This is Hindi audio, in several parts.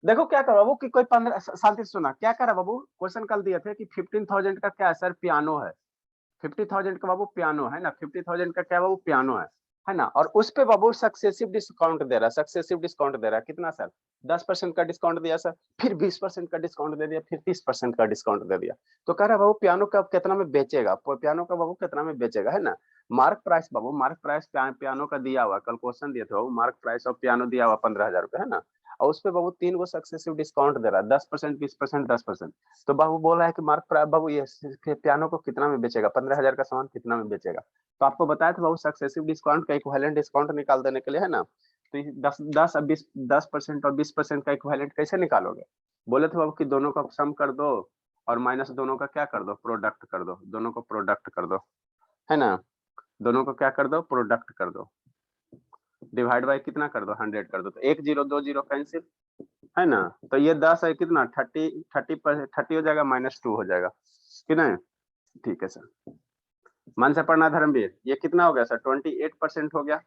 देखो क्या करो बाबू कि कोई 15, शांति से सुना क्या करा बाबू, क्वेश्चन कल दिए थे कि 15,000 का क्या है सर, पियानो है। 50,000 का बाबू पियानो है ना, 50,000 का क्या बाबू पियानो है ना। और उस पे बाबू सक्सेसिव डिस्काउंट दे रहा है, सक्सेसिव डिस्काउंट दे रहा है कितना सर, 10% का डिस्काउंट दिया सर, फिर 20% का डिस्काउंट दे दिया, फिर 30% का डिस्काउंट दे दिया। तो कह रहा बाबू पियानो का कितना में बेचेगा, पियानो का बाबू कितना में बेचेगा, है ना। मार्क प्राइस बाबू, मार्क प्राइस पियानो का दिया हुआ, कल क्वेश्चन दिया था बाबू, मार्क प्राइस ऑफ पियानो दिया हुआ 15,000 रुपए, है ना। और उस पे बाबू 3 गो सक्सेसिव डिस्काउंट दे रहा है, 10%, 20%, 10%। तो बाबू बोल रहा है कि मार्क बाबू ये पियानो को कितना में बेचेगा, 15,000 का सामान कितना में बेचेगा। तो आपको बताया था बाबू सक्सेसिव डिस्काउंट का इक्विवेलेंट डिस्काउंट निकाल देने के लिए, है ना। तो 10% और 20% का इक्विवेलेंट कैसे निकालोगे, बोले थे बाबू कि दोनों का सम कर दो और माइनस दोनों का क्या कर दो, प्रोडक्ट कर दो, दोनों को प्रोडक्ट कर दो, है ना। दोनों को क्या कर दो, प्रोडक्ट कर दो, डिवाइड बाय कितना कर दो, 100 कर दो, तो 1 0 2 0 कैंसिल, है ना। तो ये 10 है कितना, 30 हो जाएगा, -2 हो जाएगा कि नहीं। ठीक है सर, मन से पढ़ना धर्मवीर। ये कितना हो गया सर, 28% हो गया,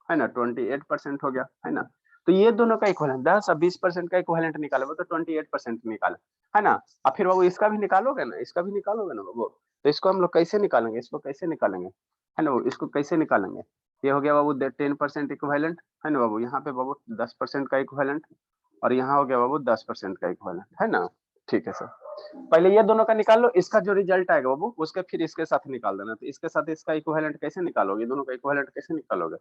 है ना, 28% हो गया, है ना। तो ये दोनों का इक्वलेंट 10 और 20% का इक्वलेंट निकालो, वो तो 28% निकाले, है ना। अब फिर बाबू इसका भी निकालोगे ना, इसका भी निकालोगे ना बाबू। तो इसको हम लोग कैसे निकालेंगे, इसको कैसे निकालेंगे, है ना, इसको कैसे निकालेंगे। ये हो गया बाबू 10% इक्वलेंट, है ना बाबू, यहाँ पे बाबू 10% का इक्वलेंट, और यहाँ हो गया बाबू 10% का इक्वलेंट, है ना। ठीक है सर, पहले ये दोनों का निकाल लो, इसका जो रिजल्ट आएगा बाबू उसके फिर इसके साथ निकाल देना। तो इसके साथ इसका इक्विवेलेंट कैसे निकालोगे, दोनों का इक्विवेलेंट कैसे निकालोगे।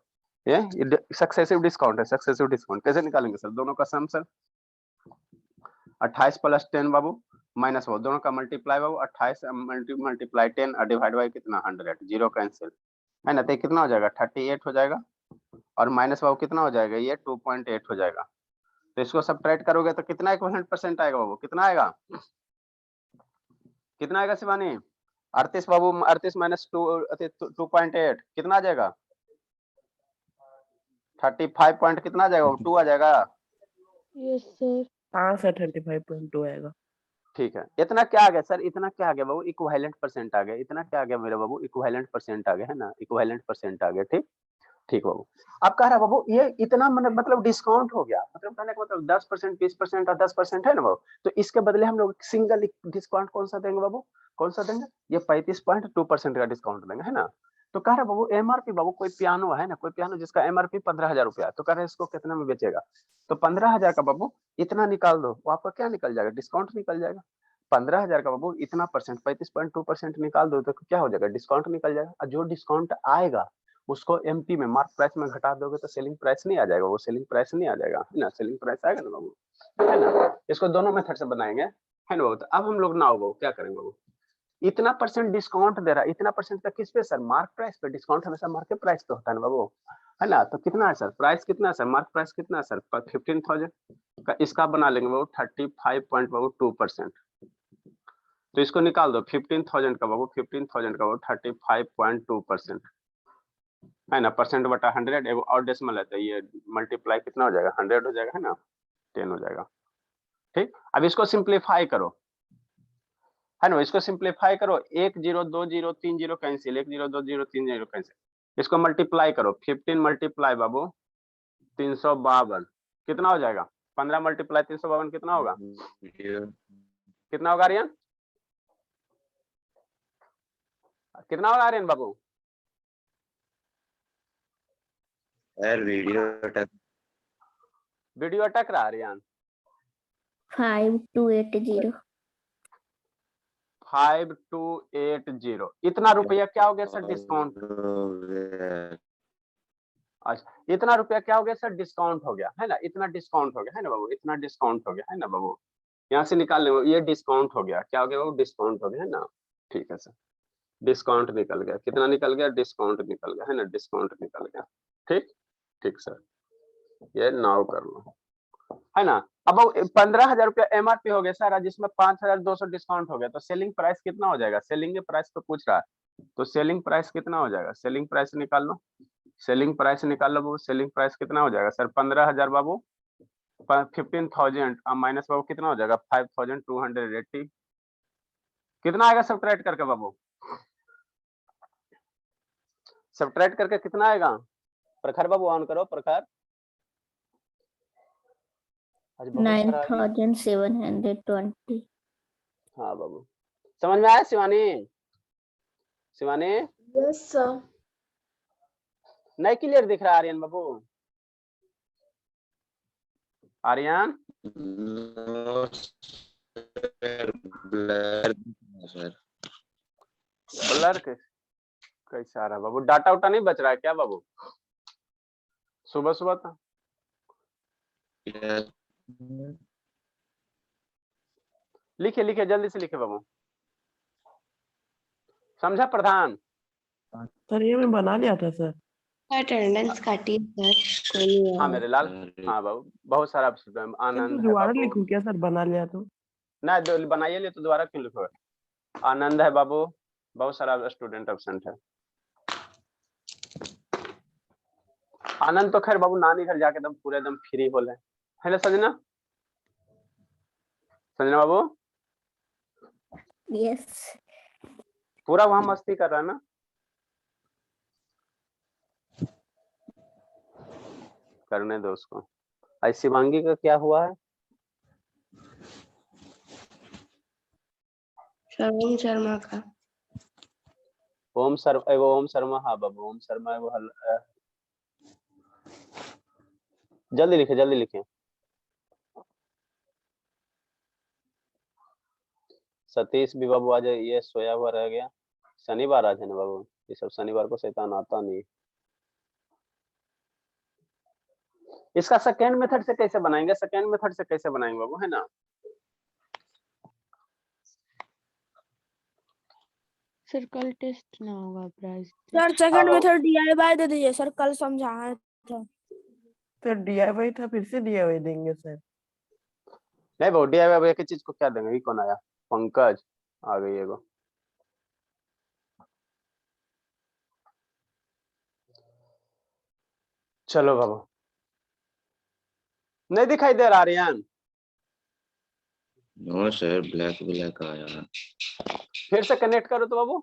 ये सक्सेसिव डिस्काउंट है, सक्सेसिव डिस्काउंट कैसे निकालेंगे सर, दोनों का सम सर 28 + 10 बाबू, माइनस वो दोनों का मल्टीप्लाई बाबू, 28 मल्टीप्लाई 10 और डिवाइड बाई कितना 100, जीरो कैंसिल, है ना। तो कितना हो जाएगा 38 हो जाएगा, और माइनस बाबू कितना हो जाएगा, ये 2.8 हो जाएगा। तो इसको सब्ट्रैक्ट करोगे तो कितना इक्विवेलेंट परसेंट आएगा बाबू, कितना आएगा, कितना आएगा शिवानी, 38 बाबू, 38 -2.8 कितना आ जाएगा, 35 पॉइंट कितना आ जाएगा, 2 आ जाएगा। Yes sir. हाँ सर 35.2 आएगा। ठीक है, इतना क्या आ गया सर, इतना क्या आ गया बाबू, इक्विवेलेंट परसेंट आ गया, इतना क्या आ गया मेरा बाबू, इक्विवेलेंट परसेंट आ गया, है ना, इक्विवेलेंट परसेंट आ गया। ठीक, ठीक बाबू। अब कह रहा बाबू ये इतना मतलब डिस्काउंट हो गया, मतलब कहने का मतलब 10%, 20% और 10% है ना बाबू। तो इसके बदले हम लोग सिंगल डिस्काउंट कौन सा देंगे बाबू, कौन सा देंगे, ये 35.2% का डिस्काउंट देंगे, है ना। तो कह रहा बाबू एमआरपी बाबू, कोई पियानो है ना, कोई पियानो जिसका एमआरपी 15,000 रुपया, तो कह रहे इसको कितना में बेचेगा। तो 15,000 का बाबू इतना निकाल दो, वो आपका क्या निकल जाएगा, डिस्काउंट निकल जाएगा। 15,000 का बाबू इतना परसेंट 35.2% निकाल दो तो क्या हो जाएगा, डिस्काउंट निकल जाएगा। और जो डिस्काउंट आएगा उसको एमपी में मार्क प्राइस में घटा दोगे तो सेलिंग प्राइस नहीं आ जाएगा, वो सेलिंग प्राइस नहीं आ जाएगा, है ना, सेलिंग प्राइस आएगा ना बाबू, है ना। इसको दोनों मेथड से बनाएंगे, है ना बाबू। तो अब हम लोग ना हो बाबू क्या करेंगे बाबू, इतना परसेंट डिस्काउंट दे रहा है, इतना परसेंट का किस पे सर, मार्क प्राइस पे। डिस्काउंट हमेशा मार्केट प्राइस पे होता है ना बाबू, है ना। तो कितना है सर, प्राइस कितना है सर, मार्क प्राइस कितना है सर, 15,000 का, इसका बना लेंगे बाबू 35.2%। तो इसको निकाल दो 15,000 का बाबू, 15,000 का बाबू 35.2%, है ना, परसेंट बटा 100, एगो और डेसिमल है तो ये मल्टीप्लाई कितना हो जाएगा, 100 हो जाएगा, है ना, 10 हो जाएगा। ठीक, अब इसको सिंप्लीफाई करो, है ना, इसको सिंप्लीफाई करो, 1 0 2 0 3 0 कैंसिल, 1 0 2 0 3 0 कैंसिल। इसको मल्टीप्लाई करो, 15 मल्टीप्लाई बाबू 352 कितना हो जाएगा, 15 मल्टीप्लाई 352 कितना होगा, कितना होगा आर्यन, कितना होगा आर्यन बाबू। यार वीडियो अटक रहा आर्यन, 5280। 5280 इतना रुपया क्या हो गया सर, डिस्काउंट। अच्छा, इतना रुपया क्या हो गया सर, डिस्काउंट हो गया, है ना, इतना डिस्काउंट हो गया, है ना बाबू, इतना डिस्काउंट हो गया, है ना बाबू। यहाँ से निकाल ले, ये डिस्काउंट हो गया, क्या हो गया बाबू, डिस्काउंट हो गया, है ना। ठीक है सर, डिस्काउंट निकल गया, कितना निकल गया, डिस्काउंट निकल गया, है ना, डिस्काउंट निकल गया। ठीक, ठीक सर, ये नाउ कर लो, है ना। अब 15,000 रुपया एमआरपी हो गया सर, जिसमें 5,200 डिस्काउंट हो गया, तो सेलिंग प्राइस कितना हो जाएगा, सेलिंग के प्राइस तो पूछ रहा है, तो सेलिंग प्राइस कितना हो जाएगा, सेलिंग प्राइस निकाल लो, सेलिंग प्राइस निकाल लो बाबू, सेलिंग प्राइस कितना हो जाएगा सर, 15,000 बाबू 15,000 माइनस बाबू कितना हो जाएगा 5,280, कितना आएगा सब्ट्रैक्ट करके बाबू, सब्ट्रैक्ट करके कितना आएगा, प्रखर बाबू ऑन करो प्रखर, आज बहुत सारा आ गया। 9720. हाँ बाबू, समझ में आया शिवानी? Shivani Yes, sir. नहीं क्लियर दिख रहा है आर्यन बाबू? Aryan No, sir. Blur sir. Blur कैसा आ रहा है बाबू? डाटा उटा नहीं बच रहा है क्या बाबू? सुबह सुबह था। Yes. लिखे लिखे जल्दी से लिखे बाबू। समझा प्रधान? सर ये मैं बना लिया था सर। अटेंडेंस काटी सर, कोई नहीं हाँ आया। मेरे लाल। हाँ बाबू, बहुत सारा आनंद है दोबारा बाबू। लिखूं क्या सर बना लिया तो? ना बनाइए लिए तो दोबारा क्यों लिखोगे? आनंद है बाबू, बहुत सारा स्टूडेंट एब्सेंट है। आनंद तो खैर बाबू नानी घर जाके एकदम पूरे एकदम फ्री हो ले, है ना सजना? सजना बाबू Yes. पूरा वहां मस्ती कर रहा है ना? करने दो उसको। आज शिवांगी का क्या हुआ है? श्रवण शर्मा का। ओम शर्मा। हाँ बाबू ओम शर्मा है वो जल्दी लिखे जल्दी लिखे। सतीश भी बाबू आज ये सोया हुआ रह गया। शनिवार आज है ना बाबू, ये सब शनिवार को शैतान आता नहीं। इसका सेकेंड मेथड से कैसे बनाएंगे? सेकेंड मेथड से कैसे बनाएंगे बाबू, है ना? सर कल टेस्ट ना होगा price. Sir second method DIY दे दीजिए सर, कल समझाया था। सर DIY था, फिर से DIY देंगे सर। नहीं बाबू DIY एक ही चीज को क्या देंगे? ये कौन आया? पंकज आ गई एगो। चलो बाबू, नहीं दिखाई दे रहा आर्यन? No, sir. Black आया। फिर से कनेक्ट करो तो बाबू,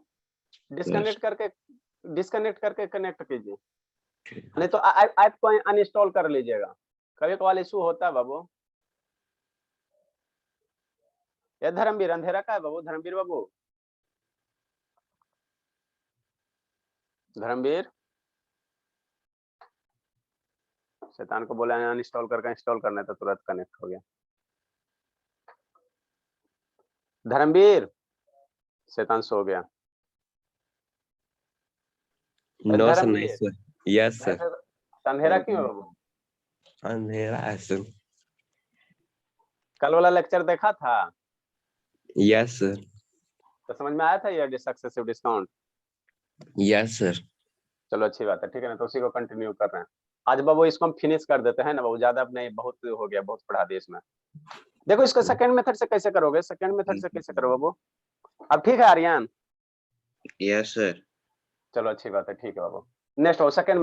डिस्कनेक्ट करके कनेक्ट कीजिए, नहीं तो ऐप को अनइंस्टॉल कर लीजिएगा। कभी कभार इशू होता है बाबू। ये धर्मवीर अंधेरा का है बाबू, धर्मवीर बाबू। धर्मवीर शैतान को बोला अनइंस्टॉल करके इंस्टॉल करना है तो तुरंत कनेक्ट हो गया। धर्मवीर शैतान सो गया। नो सर, धर्मवीर, नहीं सर। Yes sir. अंधेरा क्यों है बाबू? अंधेरा है सर। कल वाला लेक्चर देखा था? Yes sir. तो समझ में आया था ये सक्सेसिव डिस्काउंट? Yes sir. चलो अच्छी बात है, ठीक है ना? तो उसी को कंटिन्यू कर रहे हैं आज बाबू। इसको हम फिनिश कर देते हैं ना बाबू, ज्यादा अब नहीं, बहुत हो गया, बहुत पढ़ा दिया इसमें। देखो इसको सेकंड मेथड से कैसे करोगे? सेकंड मेथड से कैसे करो बाबू? अब ठीक है आर्यन? Yes, sir. चलो अच्छी बात है, ठीक है बाबू। नेक्स्ट हो सेकंड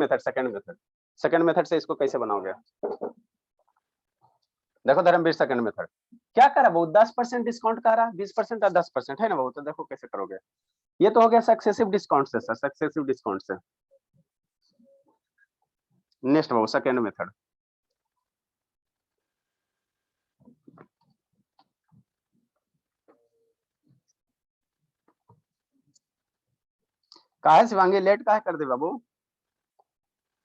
मेथड से इसको कैसे बनाओगे? देखो धर्मवीर सेकंड मेथड क्या करा वो? 10% डिस्काउंट का रहा, 20% और 10% है ना बाबू? तो देखो कैसे करोगे। ये तो हो गया सक्सेसिव डिस्काउंट से सर, सक्सेसिव डिस्काउंट से। नेक्स्ट बाबू सेकंड मेथड। काहे शिवांगी लेट काहे कर दे बाबू?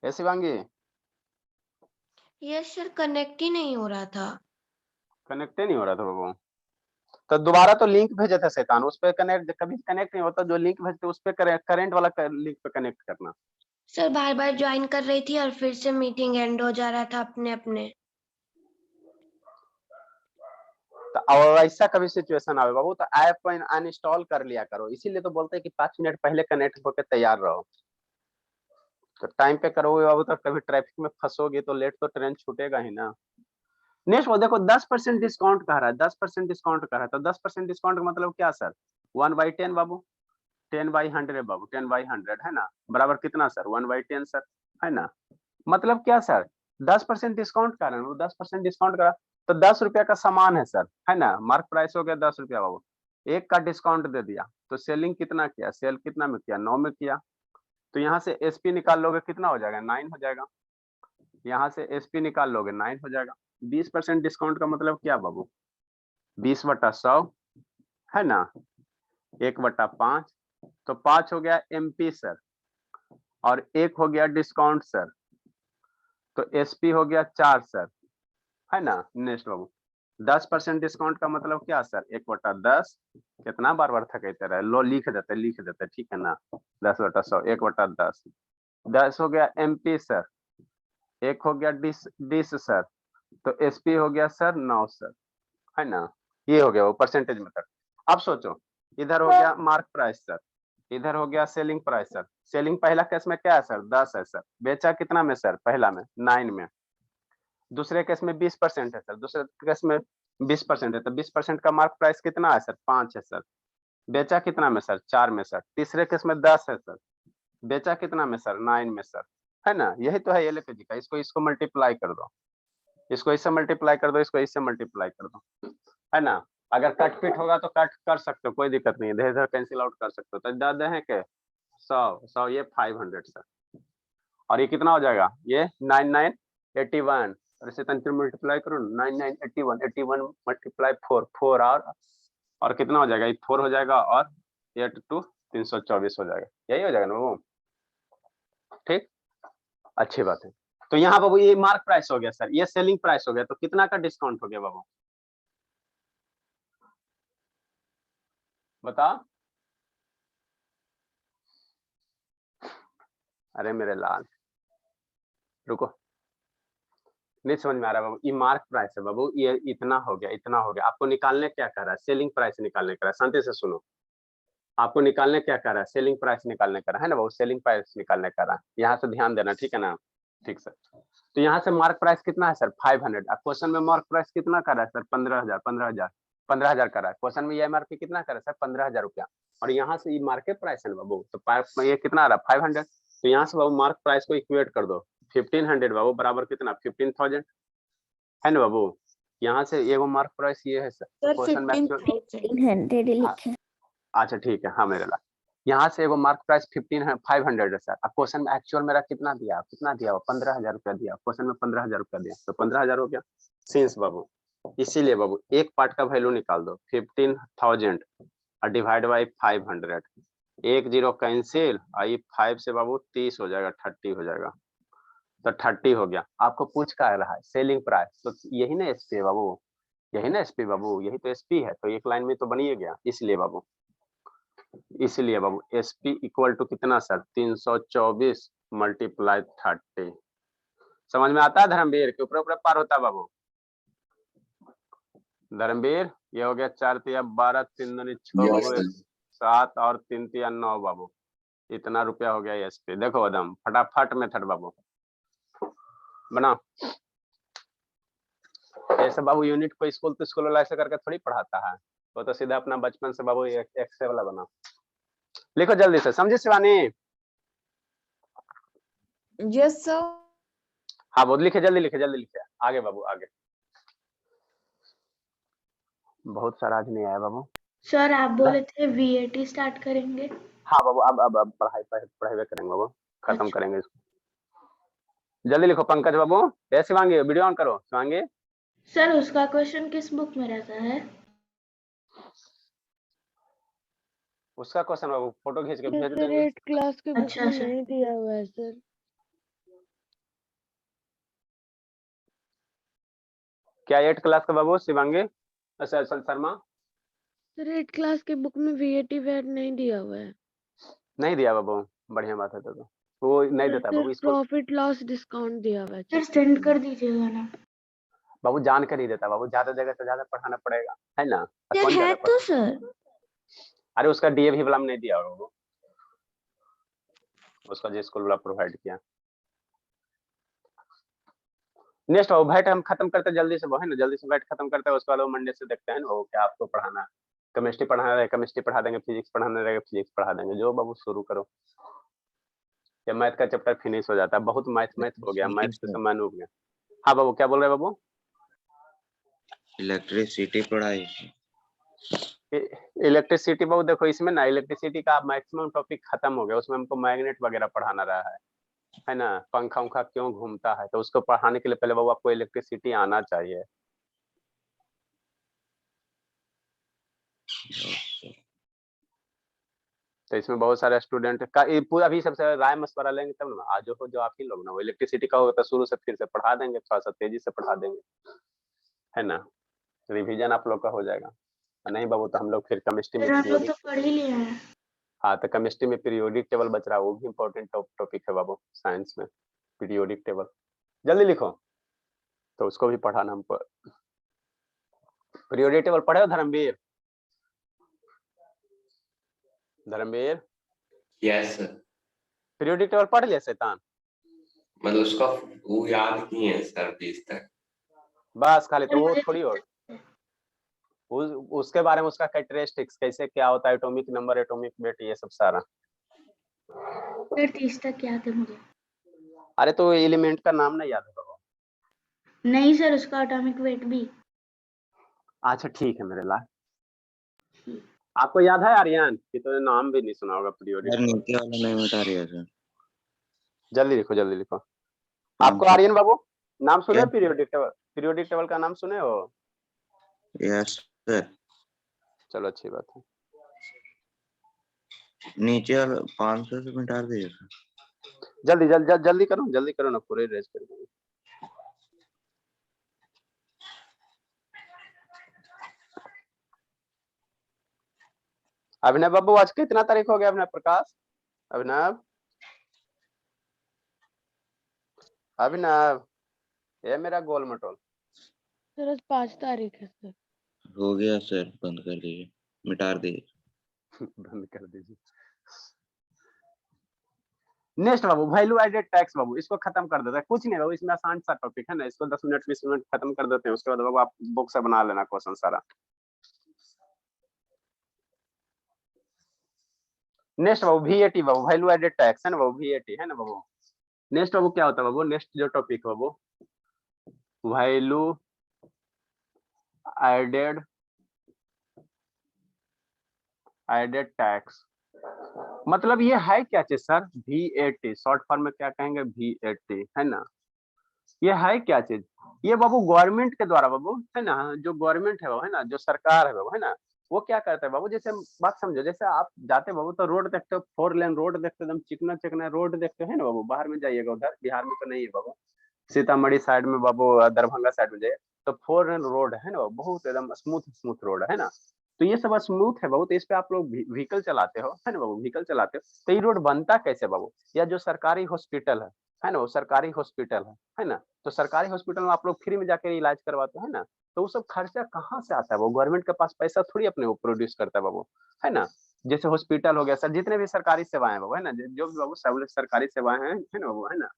ए शिवांगी यस सर, कनेक्ट ही नहीं हो रहा था। कनेक्ट ही नहीं हो रहा था बाबू। तो दोबारा तो लिंक भेजे थे शैतान, उस पे कनेक्ट, कभी कनेक्ट नहीं होता। जो लिंक भेजते उस पे करंट वाला लिंक पे कनेक्ट करना। सर बार बार ज्वाइन कर रही थी और फिर से मीटिंग एंड हो जा रहा था अपने अपने। तो और ऐसा कभी सिचुएशन आवे बाबू तो ऐप को अनइंस्टॉल कर लिया करो। इसीलिए तो बोलते हैं कि 5 मिनट पहले कनेक्ट होकर तैयार रहो। तो टाइम पे करोगे बाबू तो कभी ट्रैफिक में फंसोगे तो लेट तो ट्रेन छूटेगा ही ना। नेक्स्ट वो देखो 10% डिस्काउंट कह रहा है, 10% डिस्काउंट कह रहा है। तो 10% डिस्काउंट का मतलब क्या सर? 1/10 बाबू, 10/100 बाबू, 10/100 है ना, बराबर कितना सर? 1/10 सर, है ना? मतलब क्या सर? 10% डिस्काउंट कर रहे हैं, 10% डिस्काउंट करा तो 10 रुपया का सामान है सर, है ना? मार्क प्राइस हो गया 10 रुपया बाबू, एक का डिस्काउंट दे दिया तो सेलिंग कितना किया? सेल कितना में किया? 9 में किया। तो यहाँ से एसपी निकाल लोगे कितना हो जाएगा? 9 हो जाएगा। यहाँ से एसपी निकाल लोगे 9 हो जाएगा। 20% डिस्काउंट का मतलब क्या बाबू? 20/100 है ना, 1/5, तो 5 हो गया MP सर, और 1 हो गया डिस्काउंट सर, तो SP हो गया 4 सर, है ना। नेक्स्ट बाबू 10% डिस्काउंट का मतलब क्या सर? 1/10, कितना बार बार थकेते रहे, लो लिख देते ठीक है ना। 10/100 1/10, 10 हो गया MP सर, 1 हो गया डिस सर, तो SP हो गया सर 9 सर, है ना। ये हो गया वो परसेंटेज मेथड। अब सोचो, इधर हो गया मार्क प्राइस सर, इधर हो गया सेलिंग प्राइस सर। सेलिंग पहला केस में क्या है सर? 10 है सर, बेचा कितना में सर? पहला में 9 में। दूसरे केस में 20% है सर, दूसरे केस में 20% है, तो 20% का मार्क प्राइस कितना है सर? 5 है सर, बेचा कितना में सर? 4 में सर। तीसरे केस में 10 है सर, बेचा कितना में सर? 9 में सर, है ना। यही तो है LKG का। इसको मल्टीप्लाई कर दो, इसको इससे मल्टीप्लाई कर दो, इसको इससे मल्टीप्लाई कर दो, है ना। अगर कट फिट होगा तो कट कर सकते हो, कोई दिक्कत नहीं है, इधर इधर कैंसिल आउट कर सकते हो। तो दादा है के 100 ये 500 सर, और ये कितना हो जाएगा? ये 9981, और इसे तंत्र मल्टीप्लाई करो 9981, 81 मल्टीप्लाई 4 और कितना हो जाएगा? ये 4 हो जाएगा, और 8 2 324 हो जाएगा। यही हो जाएगा ना वो, ठीक, अच्छी बात है। तो यहाँ बाबू ये मार्क प्राइस हो गया सर, ये सेलिंग प्राइस हो गया, तो कितना का डिस्काउंट हो गया बाबू बता? अरे मेरे लाल, रुको, नहीं समझ में आ रहा बाबू। ये मार्क प्राइस है बाबू, ये इतना हो गया, इतना हो गया। आपको निकालने क्या कह रहा है? सेलिंग प्राइस निकालने का है। शांति से सुनो, आपको निकालने क्या कह रहा है? सेलिंग प्राइस निकालने का है ना बाबू, सेलिंग प्राइस निकालने का रहा है। यहाँ से ध्यान देना, ठीक है ना। ठीक सर, तो यहाँ से मार्क प्राइस कितना है सर? 500। अब क्वेश्चन में मार्क प्राइस कितना कर रहा है सर? 15,000 15,000 कर रहा है क्वेश्चन में। ये MRP कितना कर रहा है सर? 15,000 रुपया, और यहाँ से ये मार्केट प्राइस है ना बाबू, तो ये कितना आ रहा है? 500। तो यहाँ से बाबू मार्क प्राइस को इक्वेट कर दो, 1500 बाबू बराबर कितना? 15,000, है ना बाबू। यहाँ से ये वो मार्क प्राइस ये है सर, क्वेश्चन में 1500 लिखे। अच्छा ठीक है, हाँ मेरे ला, यहाँ से एगो मार्क प्राइस 500 है सर। अब क्वेश्चन में एक्चुअल मेरा कितना दिया? 15,000 रुपया दिया क्वेश्चन में, 15,000 रुपया दिया, तो 15,000 हो गया सिंस बाबू। इसीलिए बाबू एक पार्ट का वैल्यू निकाल दो, 15,000 और डिवाइड बाई 500, 1 0 कैंसिल, आई 5 से बाबू 30 हो जाएगा, 30 हो जाएगा, तो 30 हो गया। आपको पूछ का रहा है सेलिंग प्राइस, तो यही ना SP बाबू, यही ना SP बाबू, यही तो SP है, तो एक लाइन में तो बनी गया। इसलिए बाबू, इसलिए बाबू SP इक्वल टू कितना सर? 324 मल्टीप्लाई 30। समझ में आता है धर्मवीर के? ऊपर ऊपर पार होता है बाबू धर्मवीर। ये हो गया 4 तिया 12, 3 दूनी 6 बाबू, 7 और 3 तिया 9 बाबू, इतना रुपया हो गया SP। देखो एकदम फटाफट मेथड बाबू बना। ऐसे बाबू यूनिट को स्कूल तो स्कूल वाला ऐसे करके थोड़ी पढ़ाता है, वो तो सीधा अपना बचपन से बाबू एक्से वाला बना। लिखो जल्दी से, समझे शिवानी? Yes sir. हाँ बहुत लिखे, जल्दी लिखे, जल्दी लिखे, आगे बाबू आगे। बहुत सारा आज नहीं आया बाबू। सर आप बोले थे VAT स्टार्ट करेंगे। हाँ बाबू, अब पढ़ाई करेंगे बाबू, खत्म अच्छा। करेंगे इसको। जल्दी लिखो पंकज बाबू। ए शिवांगी वीडियो ऑन करो शिवांगी। सर उसका क्वेश्चन किस बुक में रहता है? उसका क्वेश्चन बाबू फोटो खींच के भेज सर देंगे। 8 क्लास के बुक अच्छा, में अच्छा। नहीं दिया हुआ है सर। क्या 8 क्लास का बाबू शिवांगी? अच्छा शर्मा सर 8 क्लास के बुक में VAT वैट नहीं दिया हुआ है। नहीं दिया बाबू, बढ़िया बात है। तो वो नहीं देता सर बाबू इसको, प्रॉफिट लॉस डिस्काउंट दिया हुआ है। सर सेंड कर दीजिएगा ना। बाबू जान कर ही देता बाबू, ज्यादा जगह से ज्यादा पढ़ाना पड़ेगा, है ना। सर कौन है ज्यादा तो सर। अरे उसका DAV वाला में नहीं दिया बाबू, उसका जो स्कूल वाला प्रोवाइड किया। नेक्स्ट बाबू बैठ हम खत्म करते जल्दी से वो, है ना, जल्दी से बैठ खत्म करते हैं। उसके बाद मंडे से देखते हैं वो क्या आपको पढ़ाना है। केमिस्ट्री पढ़ाना रहेगा केमिस्ट्री पढ़ा देंगे, फिजिक्स पढ़ाना रहेगा फिजिक्स पढ़ा देंगे। जो बाबू शुरू करो, ये मैथ का चैप्टर फिनिश हो जाता है। बहुत मैथ हो गया, मैथ से तो मैं उब गया। हाँ बाबू क्या बोल रहे बाबू? इलेक्ट्रिसिटी पढ़ाई। इलेक्ट्रिसिटी बाबू देखो इसमें ना, इलेक्ट्रिसिटी का मैक्सिमम टॉपिक खत्म हो गया, उसमें हमको मैग्नेट वगैरह पढ़ाना रहा है। है ना, पंखा उंखा क्यों घूमता है, तो उसको पढ़ाने के लिए पहले बाबू आपको इलेक्ट्रिसिटी आना चाहिए। तो इसमें बहुत सारे स्टूडेंट का ये पूरा भी सबसे राय मशवरा लेंगे तब ना, आज जो आप ही लोग ना, वो इलेक्ट्रिसिटी का होगा तो शुरू से फिर से पढ़ा देंगे, थोड़ा सा तेजी से पढ़ा देंगे, है ना, रिवीजन आप लोग का हो जाएगा। नहीं बाबू तो हम लोग फिर केमिस्ट्री में सर हम लोग पीरियोडिक, तो पढ़ ही लिए हैं। हाँ तो केमिस्ट्री में पीरियोडिक टेबल बच रहा है, वो भी इम्पोर्टेंट टॉपिक है बाबू, साइंस में पीरियोडिक टेबल। जल्दी लिखो, तो उसको भी पढ़ाना हमको। पीरियोडिक टेबल पढ़े हो Dharmveer? Dharmveer yes sir. Periodic table पढ़ लिया शैतान? मतलब उसका वो याद किए हैं सर 20 तक। बस खाली, तो वो मुझे थोड़ी हो उसके बारे में, उसका कैरेक्टरिस्टिक्स कैसे क्या होता है, एटॉमिक नंबर, एटॉमिक वेट, ये सब सारा। सर 30 तक याद है मुझे। अरे तो एलिमेंट का नाम नहीं याद है बाबू? नहीं सर, उसका एटॉमिक वेट भी। अच्छा ठीक है मेरे लाल। आपको याद है आर्यन कि तो नाम भी नहीं सुना होगा पीरियोडिक सर टेबल? नीचे वाला नहीं बता रही है सर। जल्दी लिखो, जल्दी लिखो। हाँ, आपको सर। आर्यन बाबू नाम सुने क्या? Periodic table? पीरियोडिक टेबल का नाम सुने हो? Yes sir. चलो अच्छी बात है। नीचे वाला 500 से मिटा दीजिए सर। जल्दी जल्दी करो, जल्दी करो ना, पूरे रेज कर देंगे। अभिनव बाबू आज कितना तारीख हो गया? अभिनव प्रकाश, अभिनव, अभिनव, ये मेरा गोल मटोल। सर आज 5 तारीख है सर। हो गया सर, बंद कर दीजिए, मिटा दीजिए। बंद कर दीजिए। नेक्स्ट बाबू वैल्यू एडेड टैक्स बाबू, इसको खत्म कर देते हैं, कुछ नहीं बाबू, इसमें आसान सा टॉपिक है ना, इसको 10 मिनट 20 मिनट खत्म कर देते हैं, उसके बाद बाबू आप बुक से बना लेना क्वेश्चन सारा। नेक्स्ट बाबू वीएटी बाबू, वैल्यू एडेड टैक्स है ना बाबू, वीएटी है ना बाबू। नेक्स्ट बाबू क्या होता है बाबू, नेक्स्ट जो टॉपिक है बाबू, वैल्यू एडेड टैक्स। मतलब ये है क्या चीज सर? वीएटी शॉर्ट फॉर्म में क्या कहेंगे? वीएटी है ना। ये है क्या चीज? ये बाबू गवर्नमेंट के द्वारा बाबू, है ना, जो गवर्नमेंट है बाबू, है ना, जो सरकार है बाबू, है ना, वो क्या करता है बाबू, जैसे बात समझो, जैसे आप जाते बाबू तो रोड देखते हो, 4 लेन रोड देखते हो, एकदम चिकना चिकना रोड देखते हो, है ना बाबू, बाहर में जाइएगा, उधर बिहार में तो नहीं है बाबू, सीतामढ़ी साइड में बाबू, दरभंगा साइड में जाइए तो 4 लेन रोड है ना बाबू, बहुत एकदम स्मूथ स्मूथ रोड है ना। तो ये सब स्मूथ है बाबू, तो इस पे आप लोग व्हीकल चलाते हो, है ना बाबू, व्हीकल चलाते हो, तो ये रोड बनता कैसे बाबू? या जो सरकारी हॉस्पिटल है ना, वो सरकारी हॉस्पिटल है ना, तो सरकारी हॉस्पिटल में आप लोग फ्री में जाकर इलाज करवाते हैं ना, तो वो सब खर्चा कहाँ से आता है? वो गवर्नमेंट के पास पैसा थोड़ी अपने वो प्रोड्यूस करता है बाबू, है ना। जैसे हॉस्पिटल हो गया सर, जितने भी सरकारी सेवाएं बाबू, है ना, जो भी बाबू सब सरकारी सेवाएं हैं, है ना बाबू, है ना,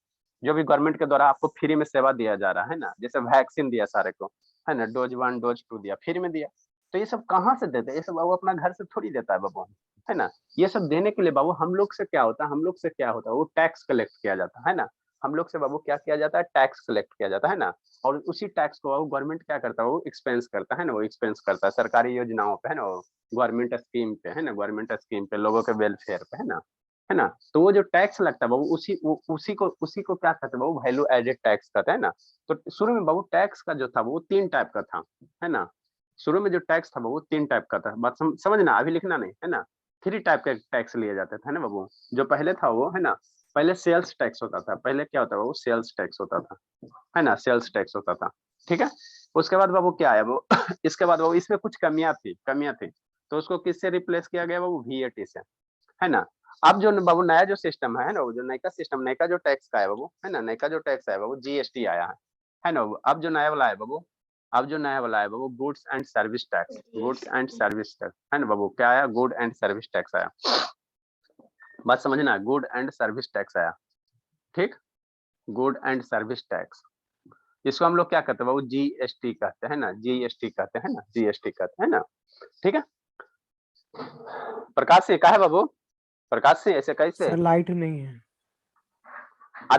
जो भी गवर्नमेंट के द्वारा आपको फ्री में सेवा दिया जा रहा है ना, जैसे वैक्सीन दिया सारे को, है ना, डोज 1 डोज 2 दिया, फ्री में दिया, तो ये सब कहाँ से देते हैं? ये सब बाबू अपना घर से थोड़ी देता है बाबू, है ना। ये सब देने के लिए बाबू हम लोग से क्या होता है, हम लोग से क्या होता है, वो टैक्स कलेक्ट किया जाता है ना, हम लोग से बाबू क्या किया जाता है? टैक्स कलेक्ट किया जाता है ना, और उसी टैक्स को गवर्नमेंट क्या करता है? वो एक्सपेंस करता है ना, वो एक्सपेंस करता है सरकारी योजनाओं पे, है ना, वो गवर्नमेंट स्कीम पे, है ना, गवर्नमेंट स्कीम पे, लोगों के वेलफेयर पे, है ना। तो वो जो टैक्स लगता है बाबू, उसी को क्या कहते हैं बाबू? वैल्यू एडेड टैक्स कहते हैं ना। तो शुरू में बाबू टैक्स का जो था वो 3 टाइप का था, है ना। शुरू में जो टैक्स था वो 3 टाइप का था, बात समझना, अभी लिखना नहीं, है ना। 3 टाइप के टैक्स लिए जाते थे ना बाबू। जो पहले था वो, है ना, पहले सेल्स टैक्स होता था, पहले क्या होता है वो? सेल्स टैक्स होता था, है ना, सेल्स टैक्स होता था, ठीक है। उसके बाद बाबू क्या आया वो इसके बाद बाबू इसमें कुछ कमियां थी, तो उसको किससे रिप्लेस किया गया बाबू? वीएटी से, है ना। अब जो बाबू नया जो सिस्टम है ना, वो जो नयका सिस्टम, नयका जो टैक्स का है बाबू, है ना, नयका जो टैक्स है बाबू, जीएसटी आया है ना। अब जो नया वाला है बाबू, अब जो नया वाला है बाबू, goods and service tax, goods and service tax, है ना बाबू। क्या आया? गुड एंड सर्विस टैक्स आया, बात समझना, गुड एंड सर्विस टैक्स आया, ठीक, गुड एंड सर्विस टैक्स। इसको हम लोग क्या कहते हैं बाबू? जीएसटी कहते हैं ना, जीएसटी कहते हैं ना, जीएसटी कहते हैं ना, ठीक है। प्रकाश सिंह, कहा है बाबू? प्रकाश सिंह ऐसे कैसे? सर लाइट नहीं है।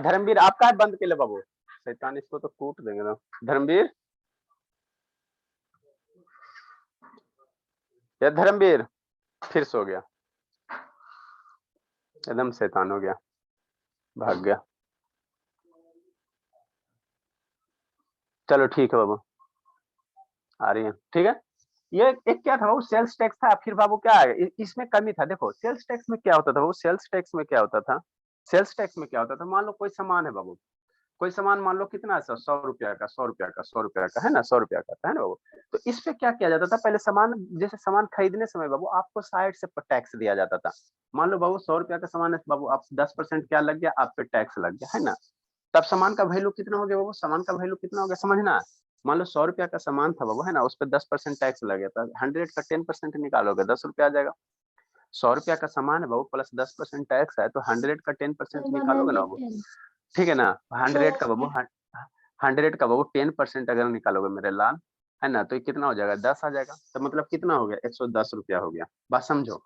धर्मवीर आप कहा बंद के लिए बाबू? शैतान, इसको तो कूट देंगे ना। धर्मवीर, या धर्मवीर फिर सो गया, एकदम शैतान हो गया, भाग गया। चलो ठीक है बाबू, आ रही है, ठीक है। ये एक क्या था बाबू, सेल्स टैक्स था, फिर बाबू क्या है इसमें कमी था। देखो सेल्स टैक्स में क्या होता था बाबू, सेल्स टैक्स में क्या होता था, सेल्स टैक्स में क्या होता था, मान लो कोई सामान है बाबू, कोई सामान मान लो कितना, 100 रुपया का, 100 रुपया का, 100 रुपया का, है ना, 100 रुपया का है ना बाबू। तो इस पे क्या किया जाता था, पहले सामान, जैसे सामान खरीदने समय बाबू आपको साइड से टैक्स दिया जाता था। मान लो बाबू 100 रुपया का सामान है बाबू, आप 10% क्या लग गया, आप पे टैक्स लग गया, है ना। तब सामान का वैल्यू कितना हो गया बाबू, सामान का वैल्यू कितना हो गया, समझना। मान लो 100 रुपया का सामान था बाबू, है ना, उस पर 10% टैक्स लग गया था, 100 का 10% निकालोगे 10 रुपया आ जाएगा। 100 रुपया का सामान है बाबू प्लस 10% टैक्स है, तो 100 का 10% निकालोगे ना बाबू, ठीक है ना। 100 का बाबू 100 का बाबू 10% अगर निकालोगे मेरे लाल, है ना, तो ये कितना हो जाएगा, 10 आ जाएगा। तो मतलब कितना हो गया, 110 रुपया हो गया। बात समझो।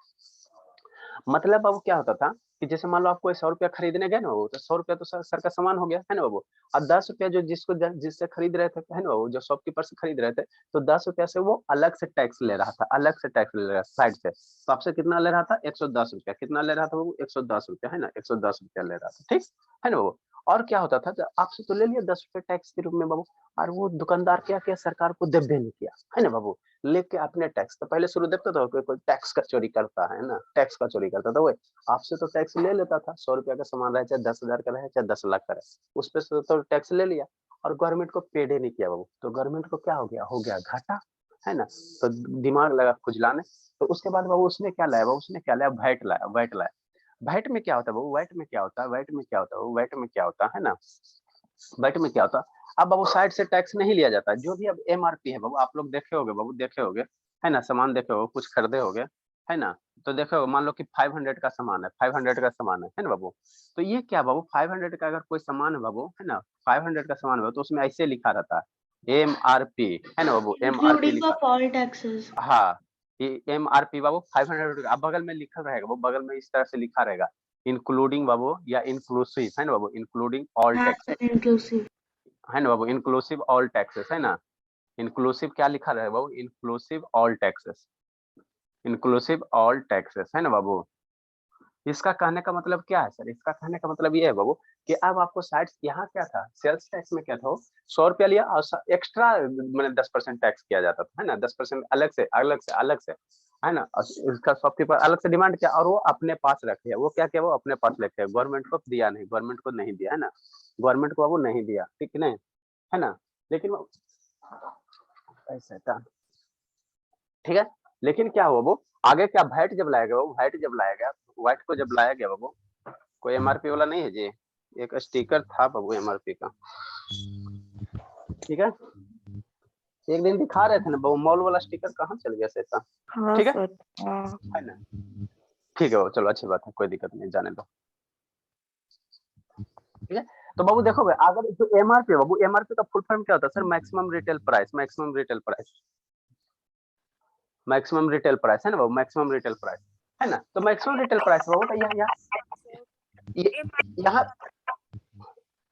मतलब बाबू क्या होता था कि जैसे मान लो आप कोई 100 रुपया खरीदने गए ना बाबू, तो 100 रुपया तो सर का सामान हो गया, है ना बाबू। और 10 रुपया जो जिससे खरीद रहे थे, है ना बाबू, जो शॉपकीपर से खरीद रहे थे, तो 10 रुपया से वो अलग से टैक्स ले रहा था, अलग से टैक्स ले रहा था साइड से। तो आपसे कितना ले रहा था, 110 रुपया। कितना ले रहा था बाबू, 110 रुपया, है ना, 110 रुपया ले रहा था, ठीक है ना बाबू। और क्या होता था, तो आपसे तो ले लिया 10 रुपया टैक्स के रूप में बाबू, और वो दुकानदार क्या किया, सरकार को देवे नहीं किया, है ना बाबू, लेके अपने टैक्स। तो पहले शुरू देखता था कोई टैक्स का चोरी करता है ना, टैक्स का चोरी करता था वो, आपसे तो टैक्स ले लेता था। 100 रुपया का सामान रहे, चाहे 10,000 का रहे, चाहे 10 लाख का रहे, उस पे से तो टैक्स ले लिया और गवर्नमेंट को पेड ही नहीं किया बाबू। तो गवर्नमेंट को क्या हो गया घाटा, है ना। तो दिमाग लगा खुजलाने। तो उसके बाद बाबू उसने क्या लाया बाबू, उसने क्या लाया, वैट लाया, वैट लाया। वैट में क्या होता है बाबू, वैट में क्या होता है, वैट में क्या होता है बाबू, वैट में क्या होता है ना, वैट में क्या होता है। अब बाबू साइड से टैक्स नहीं लिया जाता, जो भी अब एमआरपी है बाबू, आप लोग देखे होगे बाबू, देखे होगे, है ना, सामान देखे होगे, कुछ खरीदे होगे, है ना। तो देखो मान लो कि 500 का सामान है, 500 का सामान है ना बाबू। तो ये क्या बाबू, 500 का अगर कोई सामान है बाबू, है ना, 500 का सामान है तो उसमें ऐसे लिखा रहता है एमआरपी, है ना बाबू, एमआरपी including लिखा। of all taxes. हाँ, ये एमआरपी बाबू 500 अब बगल में लिखा रहेगा वो, बगल में इस तरह से लिखा रहेगा, इंक्लूडिंग बाबू या इंक्लूसिव, है ना बाबू, इंक्लूडिंग ऑल टैक्सेस, Inclusive. है ना बाबू, इंक्लूसिव ऑल टैक्सेस, है ना। इंक्लूसिव क्या लिखा रहेगा बाबू, inclusive all taxes, inclusive all taxes, है ना बाबू। इसका कहने का मतलब क्या है सर, इसका कहने का मतलब ये है बाबू कि अब आपको साइड यहाँ क्या था, सेल्स टैक्स में क्या था, 100 रुपया लिया और एक्स्ट्रा मैंने 10% टैक्स किया जाता था, है ना, 10% अलग से अलग से अलग से, है ना। और इसका शॉपकीपर अलग से डिमांड किया और वो अपने पास रखे, वो क्या किया, वो अपने पास रखे, गवर्नमेंट को दिया नहीं, गवर्नमेंट को नहीं दिया, है ना, गवर्नमेंट को वो नहीं दिया, ठीक नहीं, है ना। लेकिन वो ऐसा था, ठीक है। लेकिन क्या हुआ वो आगे क्या, वैट जब लाया गया, वो वैट जब लाया गया, वैट को जब लाया गया बाबू, कोई एमआरपी वाला नहीं है जी, एक स्टिकर था बाबू एमआरपी का, ठीक है। एक दिन दिखा रहे थे ना बाबू, मॉल वाला स्टिकर कहाँ चल गया सेता, हाँ ठीक है, सर, हाँ। है ना। ठीक है बाबू, चलो अच्छी बात है, कोई दिक्कत नहीं, जाने दो, ठीक है। तो बाबू देखोगे अगर जो एमआरपी है बाबू, एमआरपी का फुल फॉर्म क्या होता है sir, maximum retail price, maximum retail price, maximum retail price, है ना बाबू, मैक्सिमम रिटेल प्राइस, है ना। तो मैक्सिमम रिटेल प्राइस बाबू का यहाँ